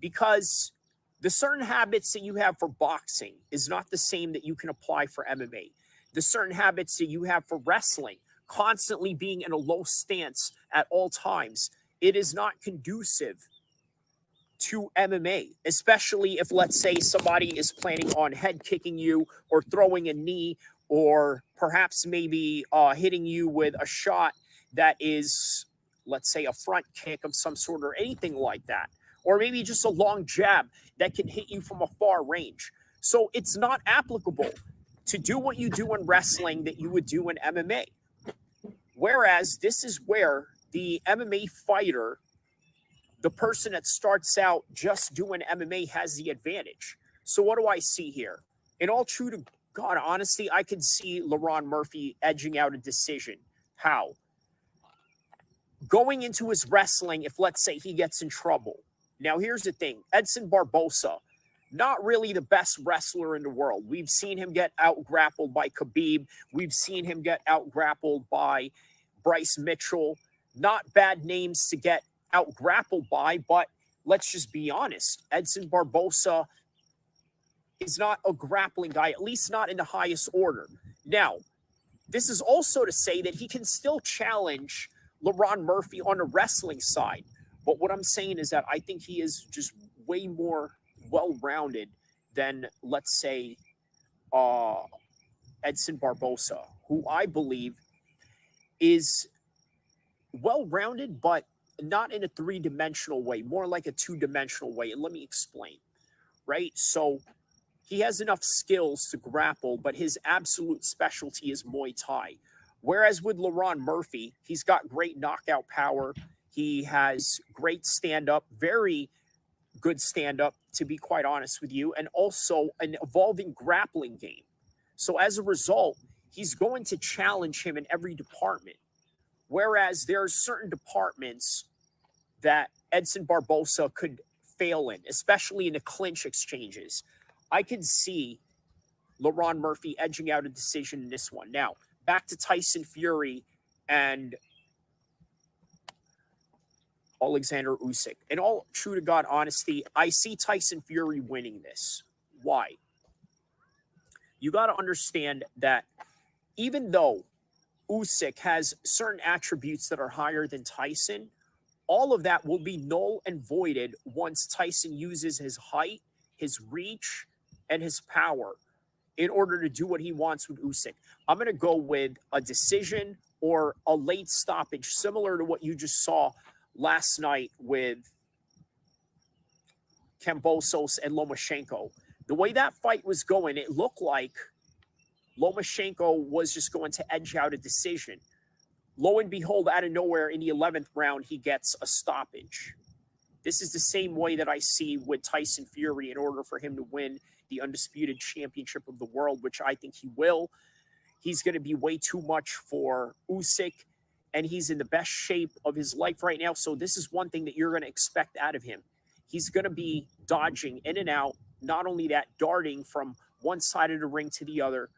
Because the certain habits that you have for boxing is not the same that you can apply for MMA. The certain habits that you have for wrestling, constantly being in a low stance at all times, it is not conducive to MMA, especially if, let's say, somebody is planning on head kicking you or throwing a knee or perhaps maybe hitting you with a shot that is, let's say, a front kick of some sort or anything like that. Or maybe just a long jab that can hit you from a far range. So it's not applicable to do what you do in wrestling that you would do in MMA. Whereas this is where the MMA fighter, the person that starts out just doing MMA, has the advantage. So what do I see here? In all true to God honesty, I can see LaRon Murphy edging out a decision. How? Going into his wrestling, if let's say he gets in trouble. Now, here's the thing. Edson Barboza, not really the best wrestler in the world. We've seen him get out-grappled by Khabib. We've seen him get out-grappled by Bryce Mitchell. Not bad names to get out-grappled by, but let's just be honest. Edson Barboza is not a grappling guy, at least not in the highest order. Now, this is also to say that he can still challenge LaRon Murphy on the wrestling side. But what I'm saying is that I think he is just way more well-rounded than, let's say, Edson Barboza, who I believe is well-rounded, but not in a three-dimensional way, more like a two-dimensional way. And let me explain, right? So he has enough skills to grapple, but his absolute specialty is Muay Thai. Whereas with LaRon Murphy, he's got great knockout power. He has great stand-up, very good stand-up, to be quite honest with you, and also an evolving grappling game. So as a result, he's going to challenge him in every department. Whereas there are certain departments that Edson Barboza could fail in, especially in the clinch exchanges. I can see LaRon Murphy edging out a decision in this one. Now, back to Tyson Fury and Alexander Usyk. In all true to God honesty, I see Tyson Fury winning this. Why? You got to understand that even though Usyk has certain attributes that are higher than Tyson, all of that will be null and voided once Tyson uses his height, his reach, and his power in order to do what he wants with Usyk. I'm going to go with a decision or a late stoppage, similar to what you just saw last night with Kambosos and Lomachenko. The way that fight was going, it looked like Lomachenko was just going to edge out a decision. Lo and behold, out of nowhere, in the 11th round, he gets a stoppage. This is the same way that I see with Tyson Fury in order for him to win the undisputed championship of the world, which I think he will. He's going to be way too much for Usyk, and he's in the best shape of his life right now. So this is one thing that you're going to expect out of him. He's going to be dodging in and out, not only that, darting from one side of the ring to the other,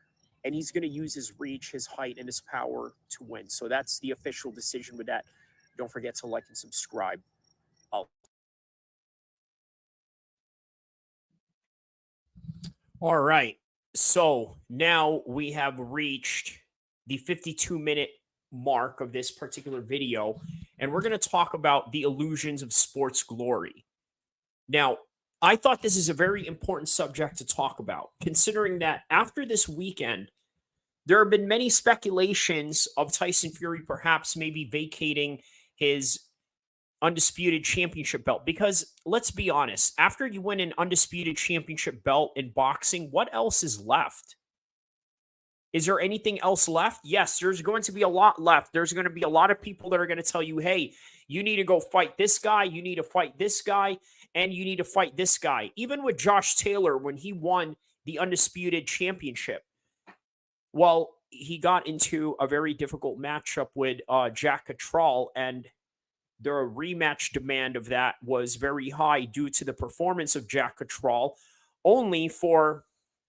and he's going to use his reach, his height, and his power to win. So that's the official decision with that. Don't forget to like and subscribe. All right. So now we have reached the 52-minute mark of this particular video, and we're going to talk about the illusions of sports glory. Now, I thought this is a very important subject to talk about, considering that after this weekend, there have been many speculations of Tyson Fury perhaps maybe vacating his undisputed championship belt. Because let's be honest, after you win an undisputed championship belt in boxing, what else is left? Is there anything else left? Yes, there's going to be a lot left. There's going to be a lot of people that are going to tell you, hey, you need to go fight this guy. You need to fight this guy. and you need to fight this guy. Even with Josh Taylor, when he won the Undisputed Championship, well, he got into a very difficult matchup with Jack Cattrall, and the rematch demand of that was very high due to the performance of Jack Cattrall, only for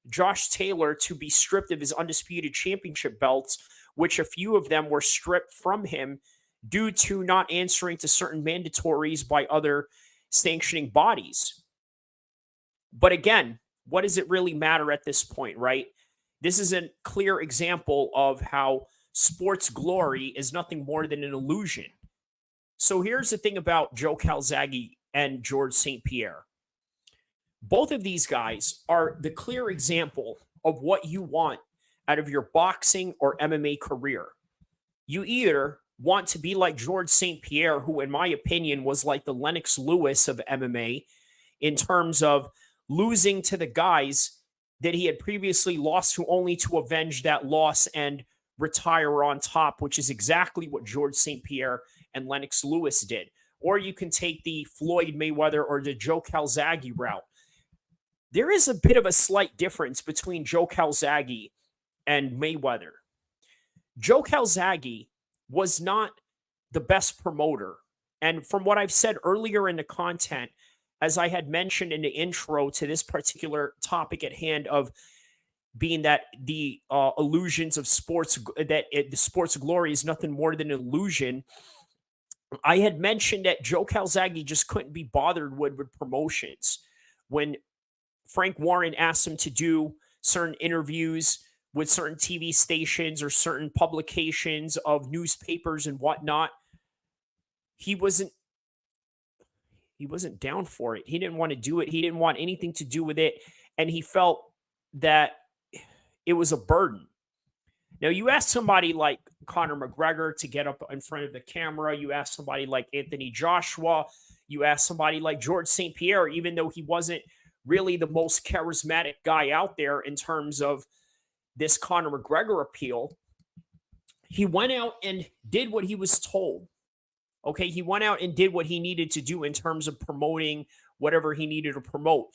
Josh Taylor to be stripped of his Undisputed Championship belts, which a few of them were stripped from him due to not answering to certain mandatories by other sanctioning bodies. But again, what does it really matter at this point, right? This is a clear example of how sports glory is nothing more than an illusion. So here's the thing about Joe Calzaghe and George St. Pierre. Both of these guys are the clear example of what you want out of your boxing or MMA career. You either want to be like George St. Pierre, who, in my opinion, was like the Lennox Lewis of MMA in terms of losing to the guys that he had previously lost to, only to avenge that loss and retire on top, which is exactly what George St. Pierre and Lennox Lewis did. Or you can take the Floyd Mayweather or the Joe Calzaghe route. There is a bit of a slight difference between Joe Calzaghe and Mayweather. Joe Calzaghe was not the best promoter. And from what I've said earlier in the content, as I had mentioned in the intro to this particular topic at hand of being that the illusions of sports, the sports glory is nothing more than an illusion. I had mentioned that Joe Calzaghe just couldn't be bothered with promotions. When Frank Warren asked him to do certain interviews with certain TV stations or certain publications of newspapers and whatnot, he wasn't down for it. He didn't want to do it. He didn't want anything to do with it. And he felt that it was a burden. Now, you ask somebody like Conor McGregor to get up in front of the camera. You ask somebody like Anthony Joshua. You ask somebody like George St. Pierre, even though he wasn't really the most charismatic guy out there in terms of this Conor McGregor appeal. He went out and did what he was told. Okay, he went out and did what he needed to do in terms of promoting whatever he needed to promote.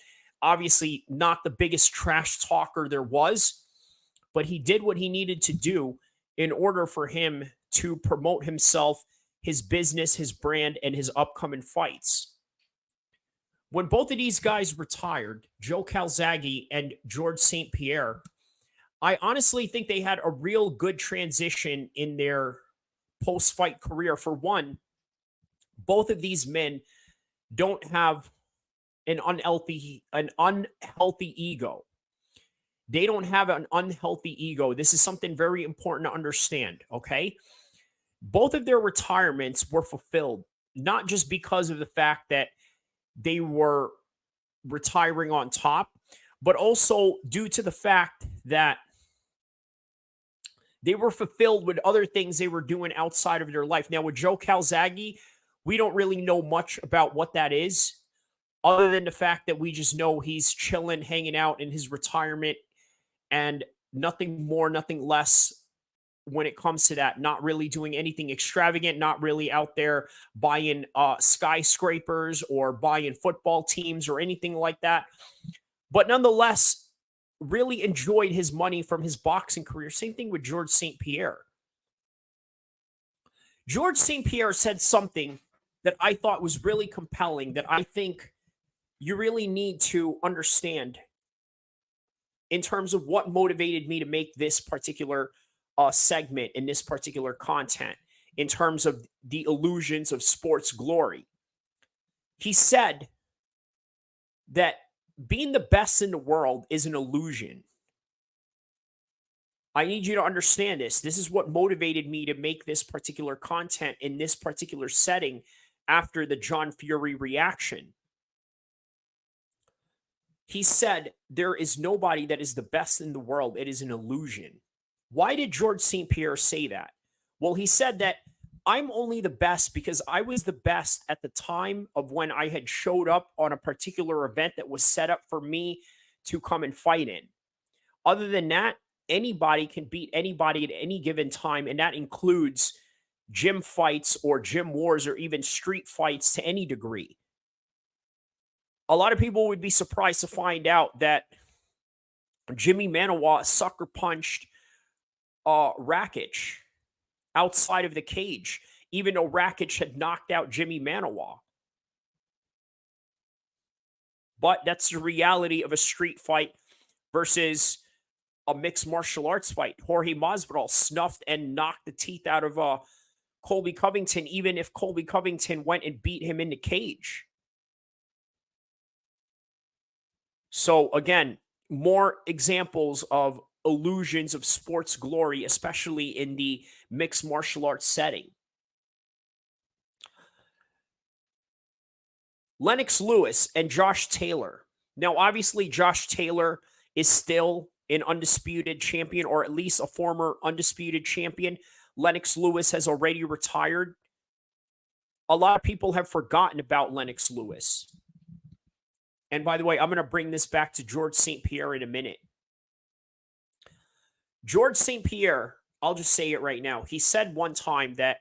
Obviously, not the biggest trash talker there was, but he did what he needed to do in order for him to promote himself, his business, his brand, and his upcoming fights. When both of these guys retired, Joe Calzaghe and George St. Pierre, I honestly think they had a real good transition in their post-fight career. For one, both of these men don't have an unhealthy ego. They don't have an unhealthy ego. This is something very important to understand, okay? Both of their retirements were fulfilled, not just because of the fact that they were retiring on top, but also due to the fact that they were fulfilled with other things they were doing outside of their life. Now, with Joe Calzaghe, we don't really know much about what that is, other than the fact that we just know he's chilling, hanging out in his retirement, and nothing more, nothing less when it comes to that. Not really doing anything extravagant, not really out there buying skyscrapers or buying football teams or anything like that. But nonetheless, really enjoyed his money from his boxing career. Same thing with George St. Pierre. George St. Pierre said something that I thought was really compelling, that I think you really need to understand in terms of what motivated me to make this particular segment in this particular content, in terms of the illusions of sports glory. He said that being the best in the world is an illusion. I need you to understand this. This is what motivated me to make this particular content in this particular setting after the John Fury reaction. He said, there is nobody that is the best in the world. It is an illusion. Why did George St. Pierre say that? Well, he said that I'm only the best because I was the best at the time of when I had showed up on a particular event that was set up for me to come and fight in. Other than that, anybody can beat anybody at any given time, and that includes gym fights or gym wars or even street fights to any degree. A lot of people would be surprised to find out that Jimmy Manawa sucker punched Rakic outside of the cage, even though Rakic had knocked out Jimmy Manawa. But that's the reality of a street fight versus a mixed martial arts fight. Jorge Masvidal snuffed and knocked the teeth out of Colby Covington, even if Colby Covington went and beat him in the cage. So again, more examples of illusions of sports glory, especially in the mixed martial arts setting. Lennox Lewis and Josh Taylor. Now, obviously, Josh Taylor is still an undisputed champion, or at least a former undisputed champion. Lennox Lewis has already retired. A lot of people have forgotten about Lennox Lewis. And by the way, I'm going to bring this back to George St. Pierre in a minute. George St. Pierre, I'll just say it right now. He said one time that,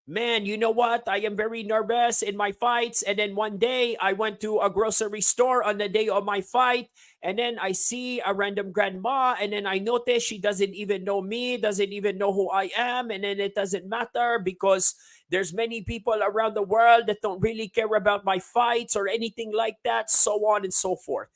man, you know what? I am very nervous in my fights. And then one day I went to a grocery store on the day of my fight. And then I see a random grandma. And then I notice she doesn't even know me, doesn't even know who I am. And then it doesn't matter because there's many people around the world that don't really care about my fights or anything like that, so on and so forth.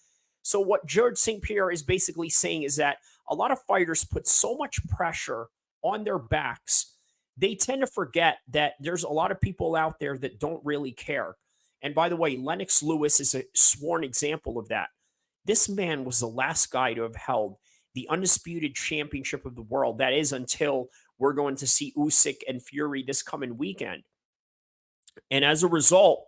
So what George St. Pierre is basically saying is that a lot of fighters put so much pressure on their backs, they tend to forget that there's a lot of people out there that don't really care. And by the way, Lennox Lewis is a sworn example of that. This man was the last guy to have held the undisputed championship of the world. That is until we're going to see Usyk and Fury this coming weekend. And as a result,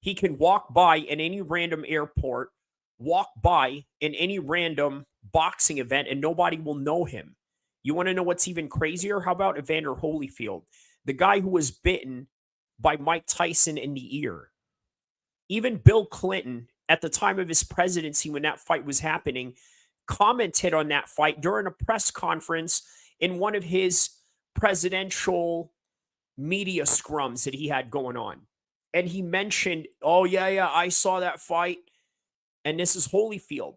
he can walk by in any random airport, walk by in any random boxing event, and nobody will know him. You want to know what's even crazier? How about Evander Holyfield, the guy who was bitten by Mike Tyson in the ear? Even Bill Clinton, at the time of his presidency when that fight was happening, commented on that fight during a press conference in one of his presidential media scrums that he had going on. And he mentioned, oh, yeah, I saw that fight. And this is Holyfield.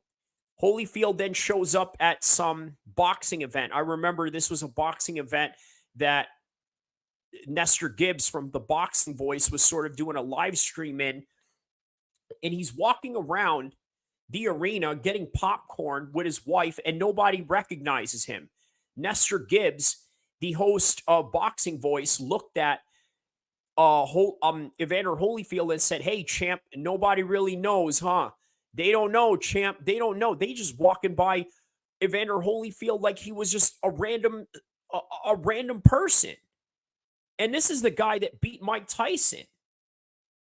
Holyfield then shows up at some boxing event. I remember this was a boxing event that Nestor Gibbs from the Boxing Voice was sort of doing a live stream in. And he's walking around the arena getting popcorn with his wife, and nobody recognizes him. Nestor Gibbs, the host of Boxing Voice, looked at Evander Holyfield and said, "Hey, champ, nobody really knows, huh? They don't know, champ. They don't know. They just walking by Evander Holyfield like he was just a random person." And this is the guy that beat Mike Tyson.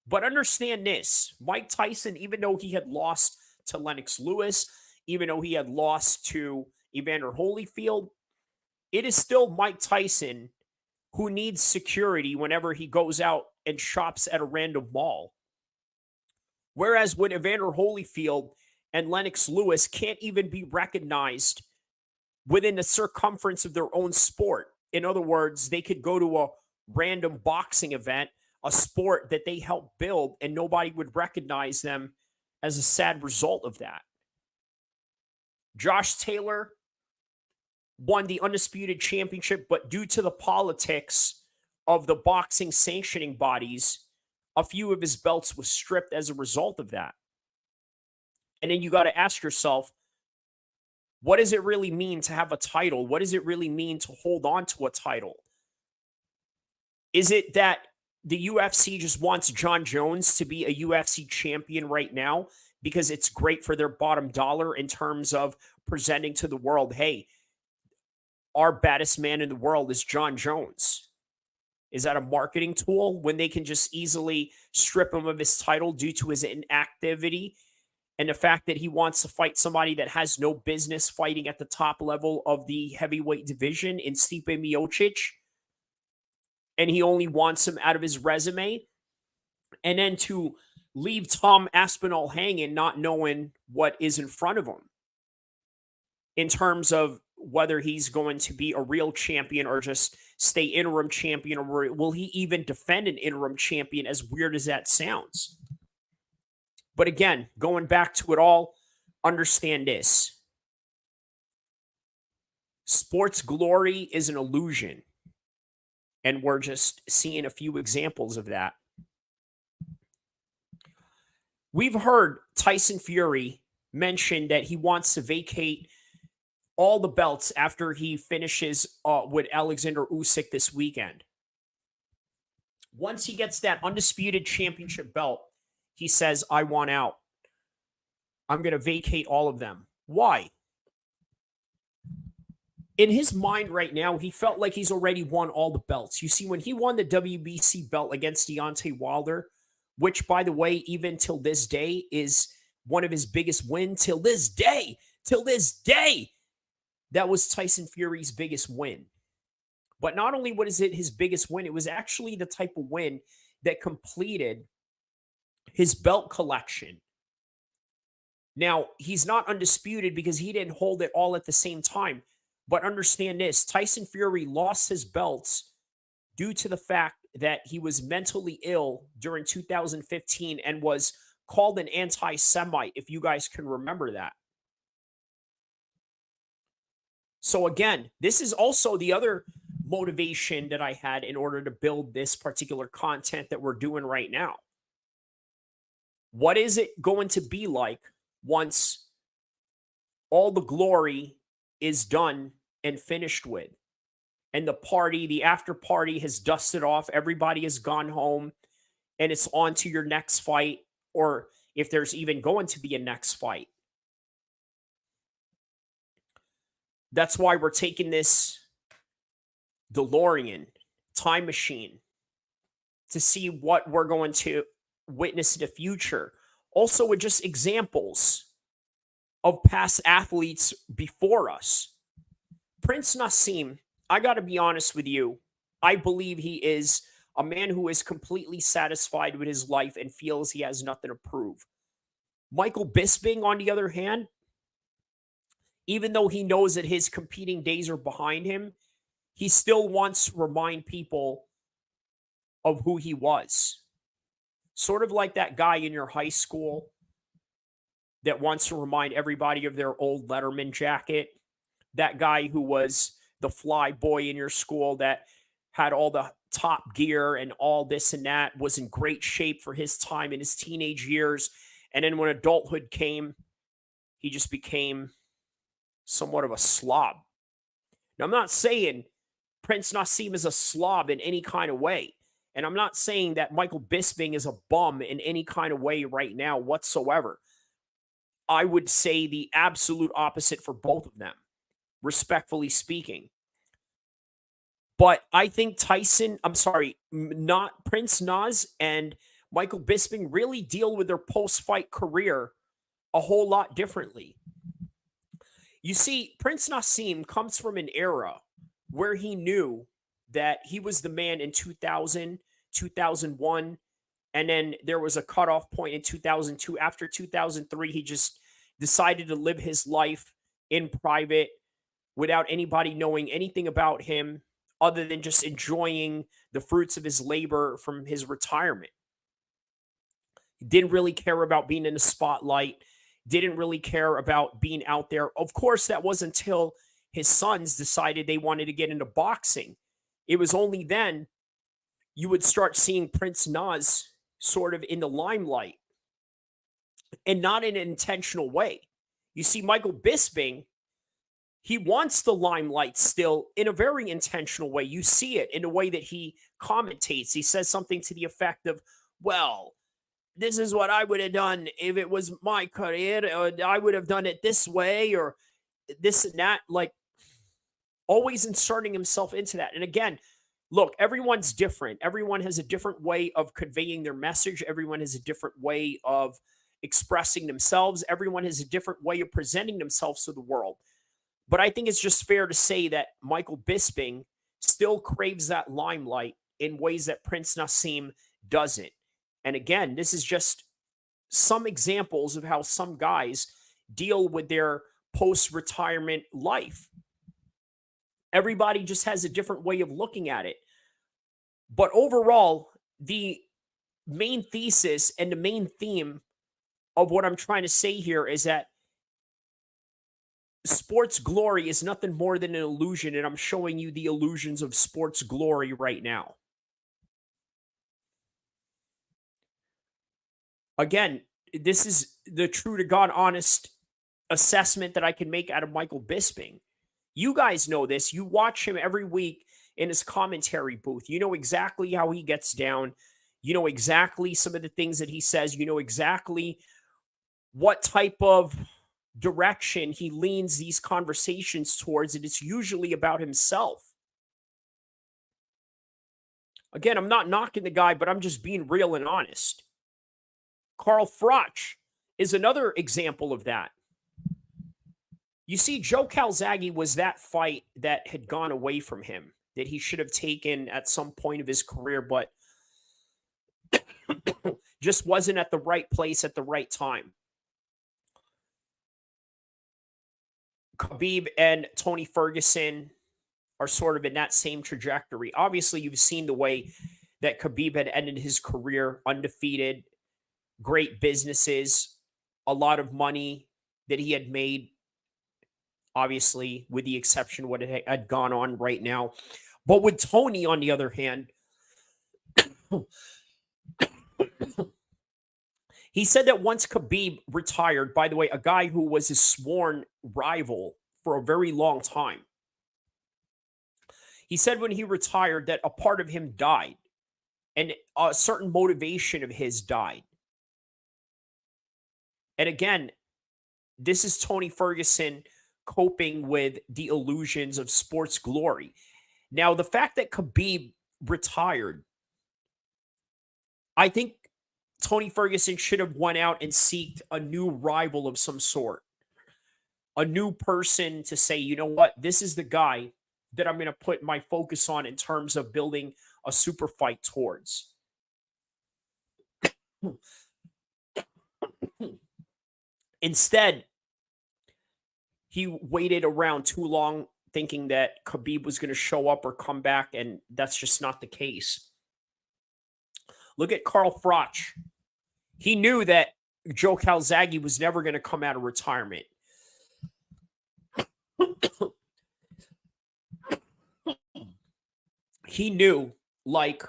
But understand this, Mike Tyson, even though he had lost to Lennox Lewis, even though he had lost to Evander Holyfield, it is still Mike Tyson who needs security whenever he goes out and shops at a random mall. Whereas with Evander Holyfield and Lennox Lewis can't even be recognized within the circumference of their own sport. In other words, they could go to a random boxing event, a sport that they helped build, and nobody would recognize them as a sad result of that. Josh Taylor won the undisputed championship, but due to the politics of the boxing sanctioning bodies, a few of his belts was stripped as a result of that. And then you got to ask yourself, what does it really mean to have a title? What does it really mean to hold on to a title? Is it that the UFC just wants John Jones to be a UFC champion right now because it's great for their bottom dollar in terms of presenting to the world, hey, our baddest man in the world is John Jones? Is that a marketing tool when they can just easily strip him of his title due to his inactivity and the fact that he wants to fight somebody that has no business fighting at the top level of the heavyweight division in Stipe Miocic? And he only wants him out of his resume? And then to leave Tom Aspinall hanging, not knowing what is in front of him in terms of whether he's going to be a real champion or just stay interim champion, or will he even defend an interim champion, as weird as that sounds? But again, going back to it all, understand this: sports glory is an illusion. And we're just seeing a few examples of that. We've heard Tyson Fury mention that he wants to vacate all the belts after he finishes with Alexander Usyk this weekend. Once he gets that undisputed championship belt, he says, I want out. I'm going to vacate all of them. Why? In his mind right now, he felt like he's already won all the belts. You see, when he won the WBC belt against Deontay Wilder, which, by the way, even till this day is one of his biggest wins, till this day, that was Tyson Fury's biggest win. But not only was it his biggest win, it was actually the type of win that completed his belt collection. Now, he's not undisputed because he didn't hold it all at the same time. But understand this: Tyson Fury lost his belts due to the fact that he was mentally ill during 2015 and was called an anti-Semite, if you guys can remember that. So again, this is also the other motivation that I had in order to build this particular content that we're doing right now. What is it going to be like once all the glory is done and finished with, and the after party has dusted off, everybody has gone home, and it's on to your next fight, or if there's even going to be a next fight? That's why we're taking this DeLorean time machine to see what we're going to witness in the future. Also, with just examples of past athletes before us. Prince Naseem, I got to be honest with you, I believe he is a man who is completely satisfied with his life and feels he has nothing to prove. Michael Bisping, on the other hand, even though he knows that his competing days are behind him, he still wants to remind people of who he was. Sort of like that guy in your high school that wants to remind everybody of their old Letterman jacket. That guy who was the fly boy in your school that had all the top gear and all this and that, was in great shape for his time in his teenage years. And then when adulthood came, he just became somewhat of a slob. Now, I'm not saying Prince Naseem is a slob in any kind of way. And I'm not saying that Michael Bisping is a bum in any kind of way right now whatsoever. I would say the absolute opposite for both of them, respectfully speaking. But I think not Prince Nas and Michael Bisping really deal with their post-fight career a whole lot differently. You see, Prince Naseem comes from an era where he knew that he was the man in 2000, 2001, and then there was a cutoff point in 2002. After 2003, he just decided to live his life in private without anybody knowing anything about him other than just enjoying the fruits of his labor from his retirement. He didn't really care about being in the spotlight, didn't really care about being out there. Of course, that wasn't until his sons decided they wanted to get into boxing. It was only then you would start seeing Prince Nas sort of in the limelight, and not in an intentional way. You see, Michael Bisping, he wants the limelight still in a very intentional way. You see it in the way that he commentates. He says something to the effect of, well, this is what I would have done if it was my career, or I would have done it this way, or this and that. Like, always inserting himself into that. And again, look, everyone's different. Everyone has a different way of conveying their message. Everyone has a different way of expressing themselves. Everyone has a different way of presenting themselves to the world. But I think it's just fair to say that Michael Bisping still craves that limelight in ways that Prince Naseem doesn't. And again, this is just some examples of how some guys deal with their post-retirement life. Everybody just has a different way of looking at it. But overall, the main thesis and the main theme of what I'm trying to say here is that sports glory is nothing more than an illusion, and I'm showing you the illusions of sports glory right now. Again, this is the true to God honest assessment that I can make out of Michael Bisping. You guys know this. You watch him every week in his commentary booth. You know exactly how he gets down. You know exactly some of the things that he says. You know exactly what type of direction he leans these conversations towards, and it's usually about himself. Again, I'm not knocking the guy, but I'm just being real and honest. Carl Froch is another example of that. You see, Joe Calzaghe was that fight that had gone away from him, that he should have taken at some point of his career, but just wasn't at the right place at the right time. Khabib and Tony Ferguson are sort of in that same trajectory. Obviously, you've seen the way that Khabib had ended his career undefeated, great businesses, a lot of money that he had made, obviously, with the exception of what had gone on right now. But with Tony, on the other hand, he said that once Khabib retired, by the way, a guy who was his sworn rival for a very long time, he said when he retired that a part of him died and a certain motivation of his died. And again, this is Tony Ferguson coping with the illusions of sports glory. Now, the fact that Khabib retired, I think Tony Ferguson should have went out and sought a new rival of some sort, a new person to say, you know what, this is the guy that I'm going to put my focus on in terms of building a super fight towards. Instead, he waited around too long thinking that Khabib was going to show up or come back, and that's just not the case. Look at Carl Froch. He knew that Joe Calzaghe was never going to come out of retirement. He knew, like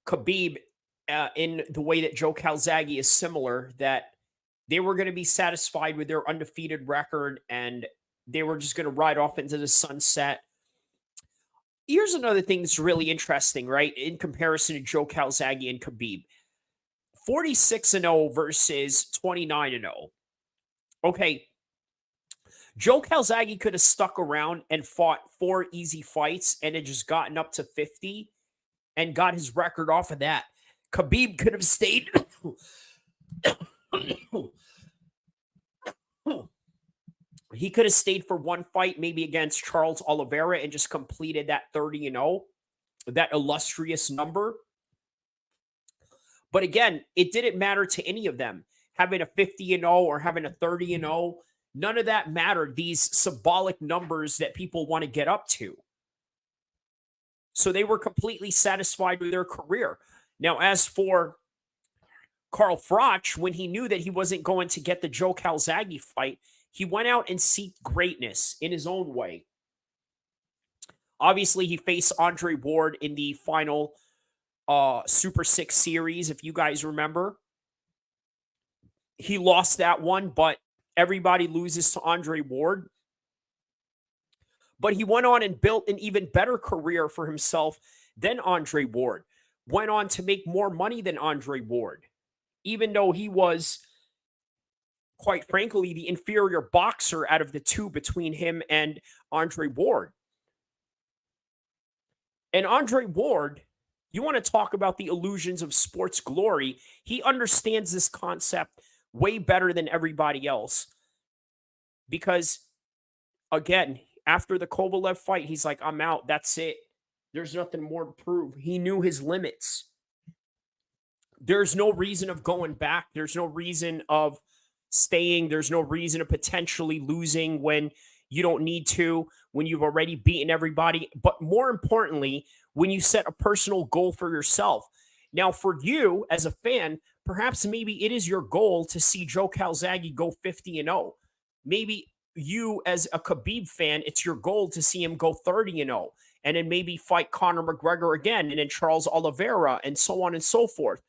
Khabib, in the way that Joe Calzaghe is similar, that they were going to be satisfied with their undefeated record and they were just going to ride off into the sunset. Here's another thing that's really interesting, right? In comparison to Joe Calzaghe and Khabib, 46-0 versus 29-0. Okay, Joe Calzaghe could have stuck around and fought 4 easy fights and had just gotten up to 50 and got his record off of that. Khabib could have stayed. He could have stayed for one fight, maybe against Charles Oliveira, and just completed that 30-0, that illustrious number. But again, it didn't matter to any of them. Having a 50-0 or having a 30-0, none of that mattered. These symbolic numbers that people want to get up to. So they were completely satisfied with their career. Now, as for Carl Froch, when he knew that he wasn't going to get the Joe Calzaghe fight, he went out and sought greatness in his own way. Obviously, he faced Andre Ward in the final Super 6 series, if you guys remember. He lost that one, but everybody loses to Andre Ward. But he went on and built an even better career for himself than Andre Ward. Went on to make more money than Andre Ward, even though he was, quite frankly, the inferior boxer out of the two between him and Andre Ward. And Andre Ward, you want to talk about the illusions of sports glory, he understands this concept way better than everybody else. Because, again, after the Kovalev fight, he's like, I'm out. That's it. There's nothing more to prove. He knew his limits. There's no reason of going back. There's no reason of staying. There's no reason of potentially losing when you don't need to, when you've already beaten everybody. But more importantly, when you set a personal goal for yourself. Now, for you as a fan, perhaps maybe it is your goal to see Joe Calzaghe go 50-0. Maybe you, as a Khabib fan, it's your goal to see him go 30-0 and then maybe fight Conor McGregor again and then Charles Oliveira and so on and so forth.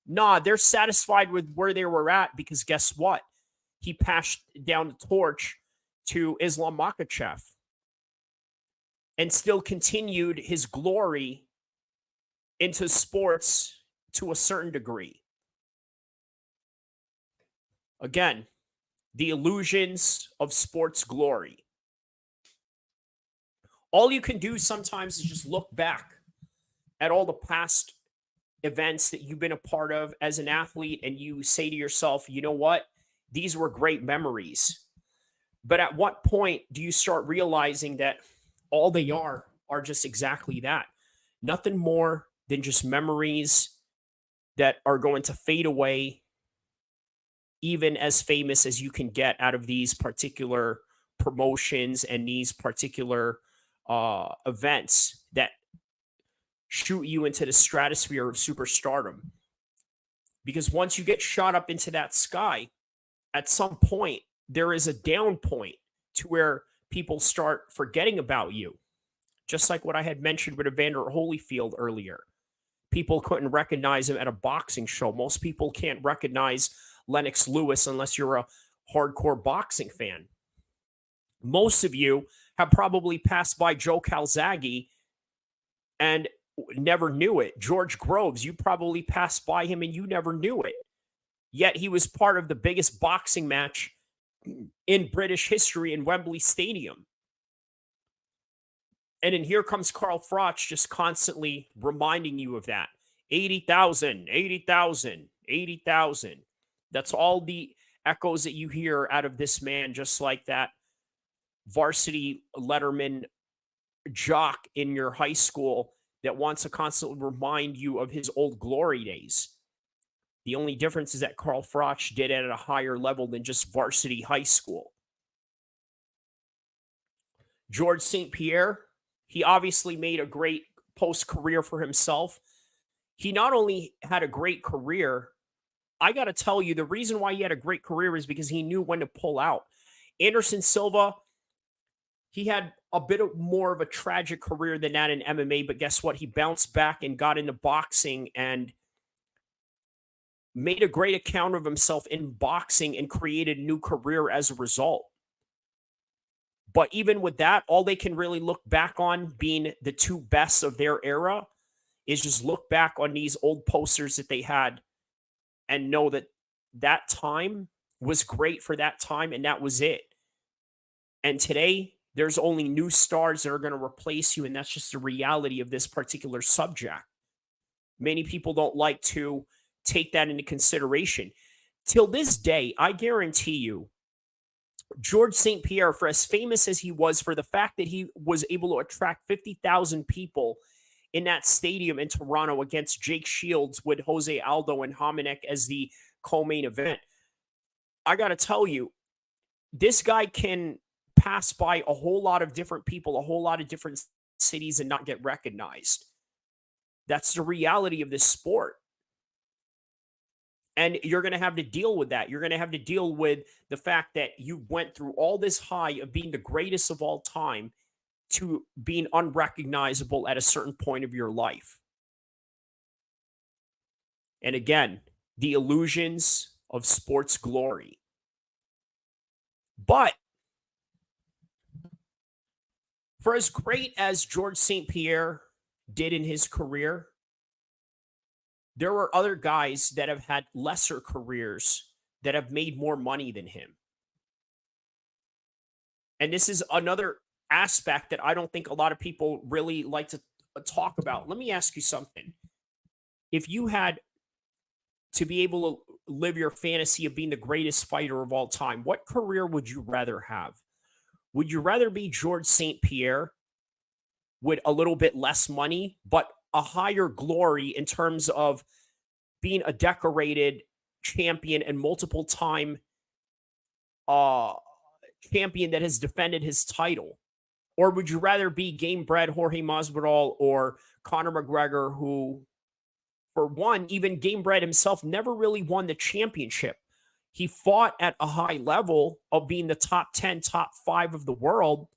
Nah, they're satisfied with where they were at because guess what? He passed down the torch to Islam Makhachev and still continued his glory into sports to a certain degree. Again, the illusions of sports glory. All you can do sometimes is just look back at all the past events that you've been a part of as an athlete and you say to yourself, you know what? These were great memories. But at what point do you start realizing that all they are just exactly that? Nothing more than just memories that are going to fade away, even as famous as you can get out of these particular promotions and these particular events that shoot you into the stratosphere of superstardom. Because once you get shot up into that sky, at some point, there is a down point to where people start forgetting about you. Just like what I had mentioned with Evander Holyfield earlier. People couldn't recognize him at a boxing show. Most people can't recognize Lennox Lewis unless you're a hardcore boxing fan. Most of you have probably passed by Joe Calzaghe and never knew it. George Groves, you probably passed by him and you never knew it. Yet he was part of the biggest boxing match in British history in Wembley Stadium. And then here comes Carl Froch just constantly reminding you of that. 80,000, 80,000, 80,000. That's all the echoes that you hear out of this man, just like that varsity letterman jock in your high school that wants to constantly remind you of his old glory days. The only difference is that Carl Froch did it at a higher level than just varsity high school. George St. Pierre, he obviously made a great post-career for himself. He not only had a great career, I got to tell you, the reason why he had a great career is because he knew when to pull out. Anderson Silva, he had a bit of more of a tragic career than that in MMA, but guess what? He bounced back and got into boxing and made a great account of himself in boxing and created a new career as a result. But even with that, all they can really look back on being the two best of their era is just look back on these old posters that they had and know that that time was great for that time and that was it. And today, there's only new stars that are going to replace you, and that's just the reality of this particular subject. Many people don't like to take that into consideration. Till this day, I guarantee you, George St. Pierre, for as famous as he was, for the fact that he was able to attract 50,000 people in that stadium in Toronto against Jake Shields with Jose Aldo and Hominick as the co-main event, I got to tell you, this guy can pass by a whole lot of different people, a whole lot of different cities and not get recognized. That's the reality of this sport. And you're going to have to deal with that. You're going to have to deal with the fact that you went through all this high of being the greatest of all time to being unrecognizable at a certain point of your life. And again, the illusions of sports glory. But for as great as George St. Pierre did in his career, there were other guys that have had lesser careers that have made more money than him. And this is another aspect that I don't think a lot of people really like to talk about. Let me ask you something. If you had to be able to live your fantasy of being the greatest fighter of all time, what career would you rather have? Would you rather be George St. Pierre with a little bit less money, but a higher glory in terms of being a decorated champion and multiple time champion that has defended his title? Or would you rather be game bred Jorge Masvidal or Conor McGregor, who for one, even Gamebred himself never really won the championship. He fought at a high level of being the top 10, top 5 of the world,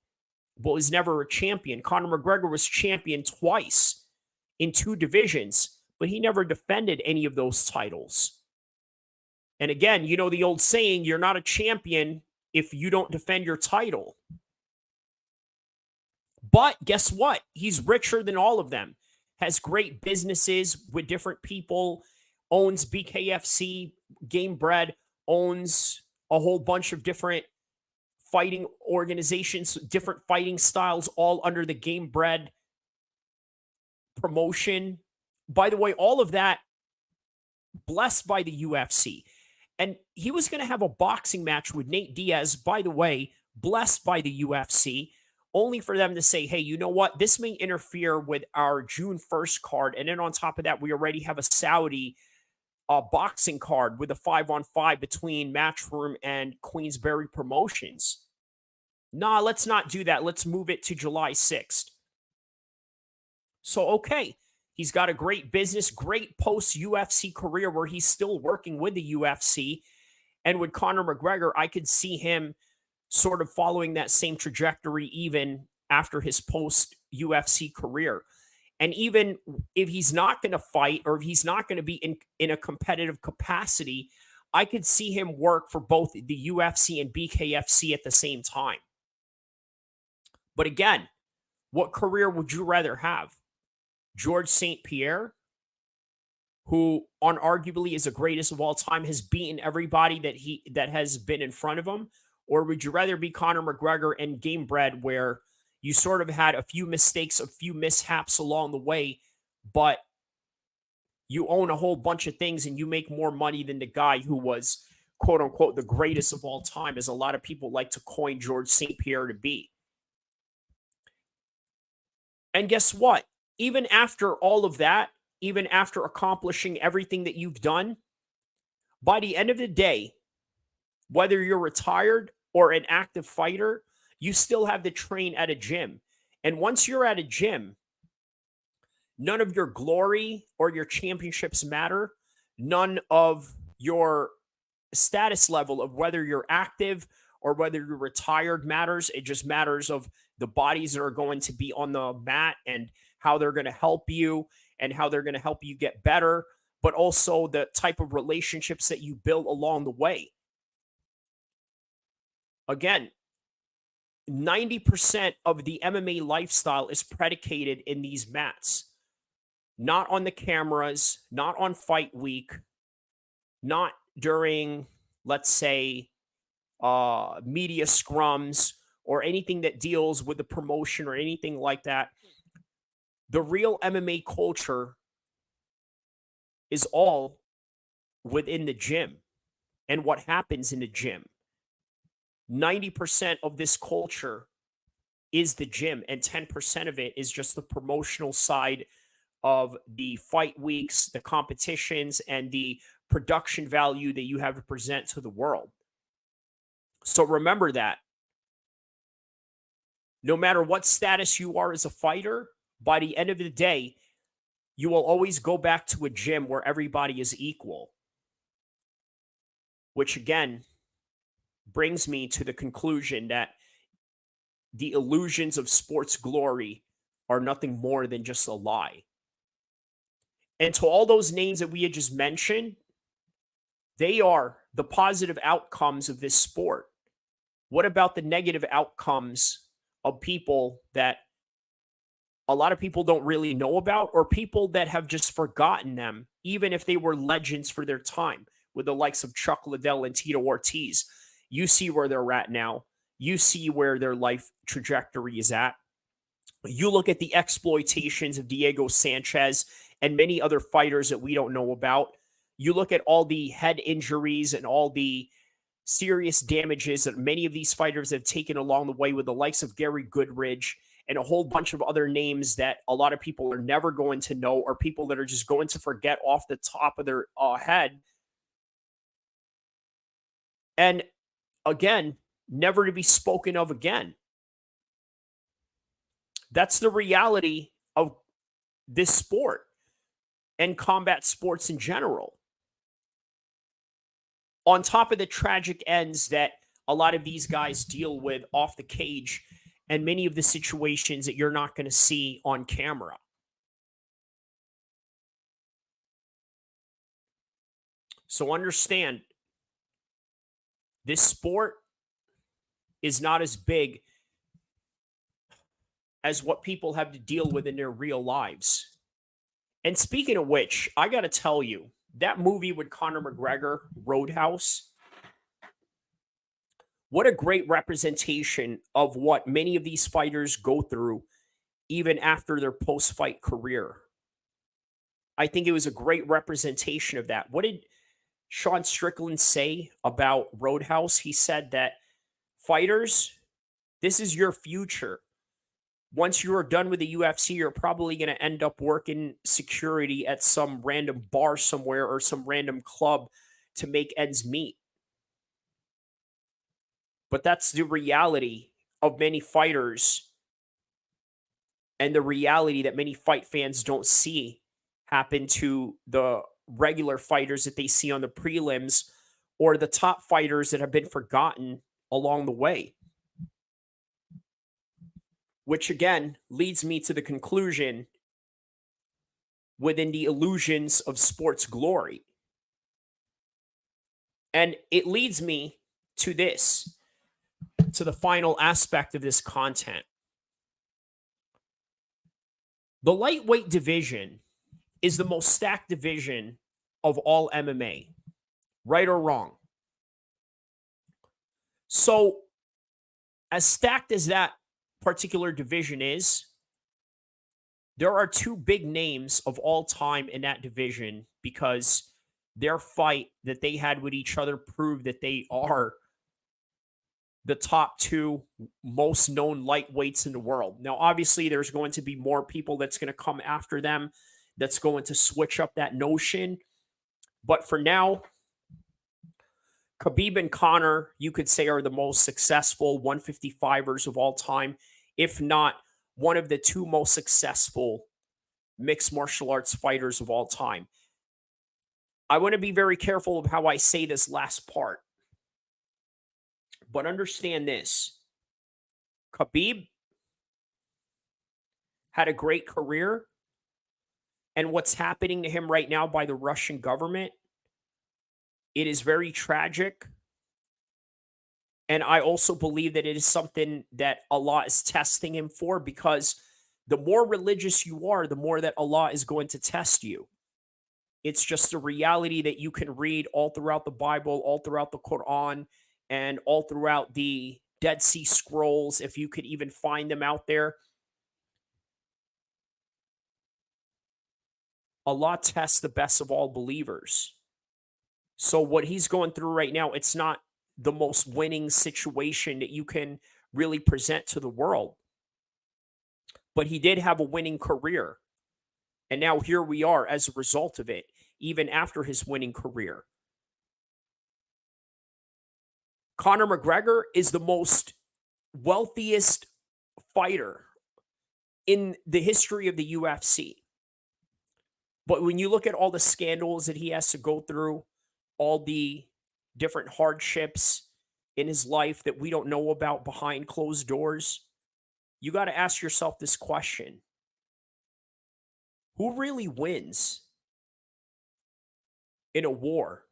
but was never a champion. Conor McGregor was champion twice in 2 divisions, but he never defended any of those titles. And again, you know the old saying, you're not a champion if you don't defend your title. But guess what? He's richer than all of them, has great businesses with different people, owns BKFC, Gamebred, owns a whole bunch of different fighting organizations, different fighting styles, all under the Gamebred promotion. By the way, all of that blessed by the UFC. And he was going to have a boxing match with Nate Diaz, by the way, blessed by the UFC, only for them to say, hey, you know what? This may interfere with our June 1st card. And then on top of that, we already have a Saudi boxing card with a 5-on-5 between Matchroom and Queensberry Promotions. Nah, let's not do that. Let's move it to July 6th. So, okay, he's got a great business, great post-UFC career where he's still working with the UFC. And with Conor McGregor, I could see him sort of following that same trajectory even after his post-UFC career. And even if he's not going to fight or if he's not going to be in a competitive capacity, I could see him work for both the UFC and BKFC at the same time. But again, what career would you rather have? George St. Pierre, who unarguably is the greatest of all time, has beaten everybody that has been in front of him? Or would you rather be Conor McGregor and Gamebred, where you sort of had a few mistakes, a few mishaps along the way, but you own a whole bunch of things and you make more money than the guy who was, quote unquote, the greatest of all time, as a lot of people like to coin George St. Pierre to be? And guess what? Even after all of that, even after accomplishing everything that you've done, by the end of the day, whether you're retired or an active fighter, you still have to train at a gym. And once you're at a gym, none of your glory or your championships matter. None of your status level of whether you're active or whether you're retired matters. It just matters of the bodies that are going to be on the mat and how they're going to help you and how they're going to help you get better, but also the type of relationships that you build along the way. Again, 90% of the MMA lifestyle is predicated in these mats, not on the cameras, not on fight week, not during, let's say, media scrums or anything that deals with the promotion or anything like that. The real MMA culture is all within the gym and what happens in the gym. 90% of this culture is the gym, and 10% of it is just the promotional side of the fight weeks, the competitions, and the production value that you have to present to the world. So remember that. No matter what status you are as a fighter, by the end of the day, you will always go back to a gym where everybody is equal. Which again brings me to the conclusion that the illusions of sports glory are nothing more than just a lie. And to all those names that we had just mentioned, they are the positive outcomes of this sport. What about the negative outcomes of people that a lot of people don't really know about, or people that have just forgotten them, even if they were legends for their time, with the likes of Chuck Liddell and Tito Ortiz? You see where they're at now. You see where their life trajectory is at. You look at the exploitations of Diego Sanchez and many other fighters that we don't know about. You look at all the head injuries and all the serious damages that many of these fighters have taken along the way, with the likes of Gary Goodridge and a whole bunch of other names that a lot of people are never going to know, or people that are just going to forget off the top of their head. And again, never to be spoken of again. That's the reality of this sport. and combat sports in general. On top of the tragic ends that a lot of these guys deal with off the cage and many of the situations that you're not going to see on camera. So understand, this sport is not as big as what people have to deal with in their real lives. And speaking of which, I got to tell you, that movie with Conor McGregor, Roadhouse, what a great representation of what many of these fighters go through even after their post fight career. I think it was a great representation of that. What did Sean Strickland say about Roadhouse? He said that fighters, this is your future. Once you are done with the UFC, you're probably going to end up working security at some random bar somewhere or some random club to make ends meet. But that's the reality of many fighters and the reality that many fight fans don't see happen to the regular fighters that they see on the prelims or the top fighters that have been forgotten along the way. Which again leads me to the conclusion within the illusions of sports glory. And it leads me to this, to the final aspect of this content. The lightweight division is the most stacked division of all MMA, right or wrong. So, as stacked as that particular division is, there are two big names of all time in that division because their fight that they had with each other proved that they are the top two most known lightweights in the world. Now, obviously, there's going to be more people that's going to come after them that's going to switch up that notion. But for now, Khabib and Conor, you could say, are the most successful 155ers of all time, if not one of the two most successful mixed martial arts fighters of all time. I want to be very careful of how I say this last part. But understand this. Khabib had a great career. And what's happening to him right now by the Russian government, it is very tragic. And I also believe that it is something that Allah is testing him for, because the more religious you are, the more that Allah is going to test you. It's just a reality that you can read all throughout the Bible, all throughout the Quran, and all throughout the Dead Sea Scrolls, if you could even find them out there. Allah tests the best of all believers. So what he's going through right now, it's not the most winning situation that you can really present to the world. But he did have a winning career. And now here we are as a result of it, even after his winning career. Conor McGregor is the most wealthiest fighter in the history of the UFC. But when you look at all the scandals that he has to go through, all the different hardships in his life that we don't know about behind closed doors, you got to ask yourself this question. Who really wins in a war?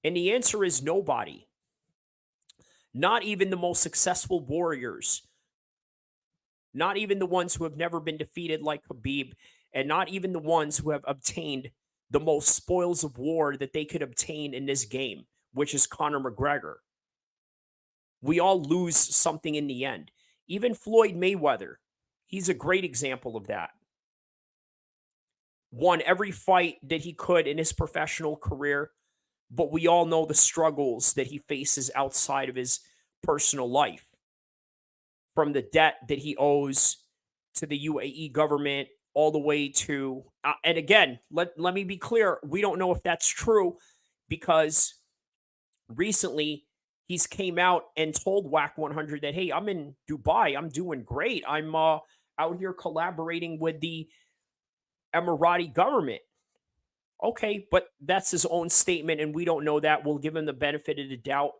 And the answer is nobody. Not even the most successful warriors. Not even the ones who have never been defeated like Khabib, and not even the ones who have obtained the most spoils of war that they could obtain in this game, which is Conor McGregor. We all lose something in the end. Even Floyd Mayweather, he's a great example of that. Won every fight that he could in his professional career, but we all know the struggles that he faces outside of his personal life. From the debt that he owes to the UAE government, all the way to, and again, let me be clear, we don't know if that's true, because recently he's came out and told WAC 100 that, hey, I'm in Dubai, I'm doing great, I'm out here collaborating with the Emirati government. Okay, but that's his own statement, and we don't know that. We'll give him the benefit of the doubt.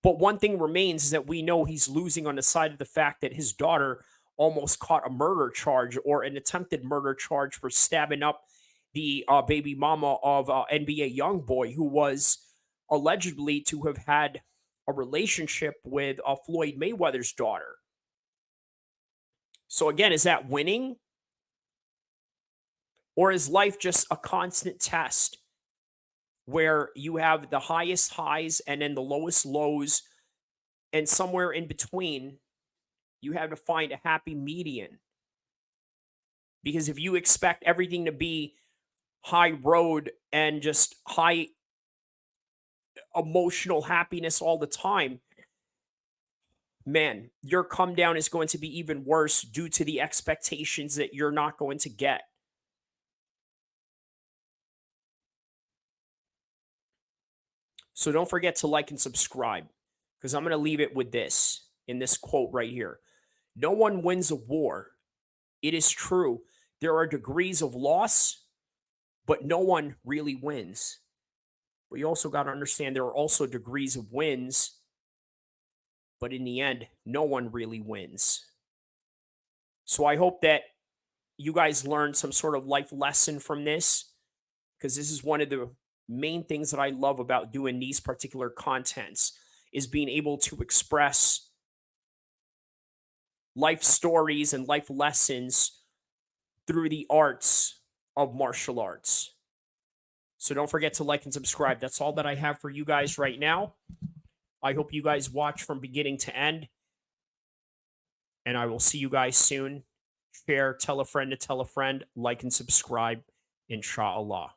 But one thing remains is that we know he's losing on the side of the fact that his daughter almost caught a murder charge or an attempted murder charge for stabbing up the baby mama of NBA YoungBoy, who was allegedly to have had a relationship with Floyd Mayweather's daughter. So again, is that winning? Or is life just a constant test where you have the highest highs and then the lowest lows, and somewhere in between, you have to find a happy median? Because if you expect everything to be high road and just high emotional happiness all the time, man, your come down is going to be even worse due to the expectations that you're not going to get. So don't forget to like and subscribe, because I'm going to leave it with this in this quote right here. No one wins a war. It is true. There are degrees of loss, but no one really wins. But you also got to understand there are also degrees of wins, but in the end, no one really wins. So I hope that you guys learned some sort of life lesson from this, because this is one of the main things that I love about doing these particular contents, is being able to express life stories and life lessons through the arts of martial arts. So don't forget to like and subscribe. That's all that I have for you guys right now. I hope you guys watch from beginning to end, and I will see you guys soon. Share, tell a friend to tell a friend, like and subscribe, inshallah.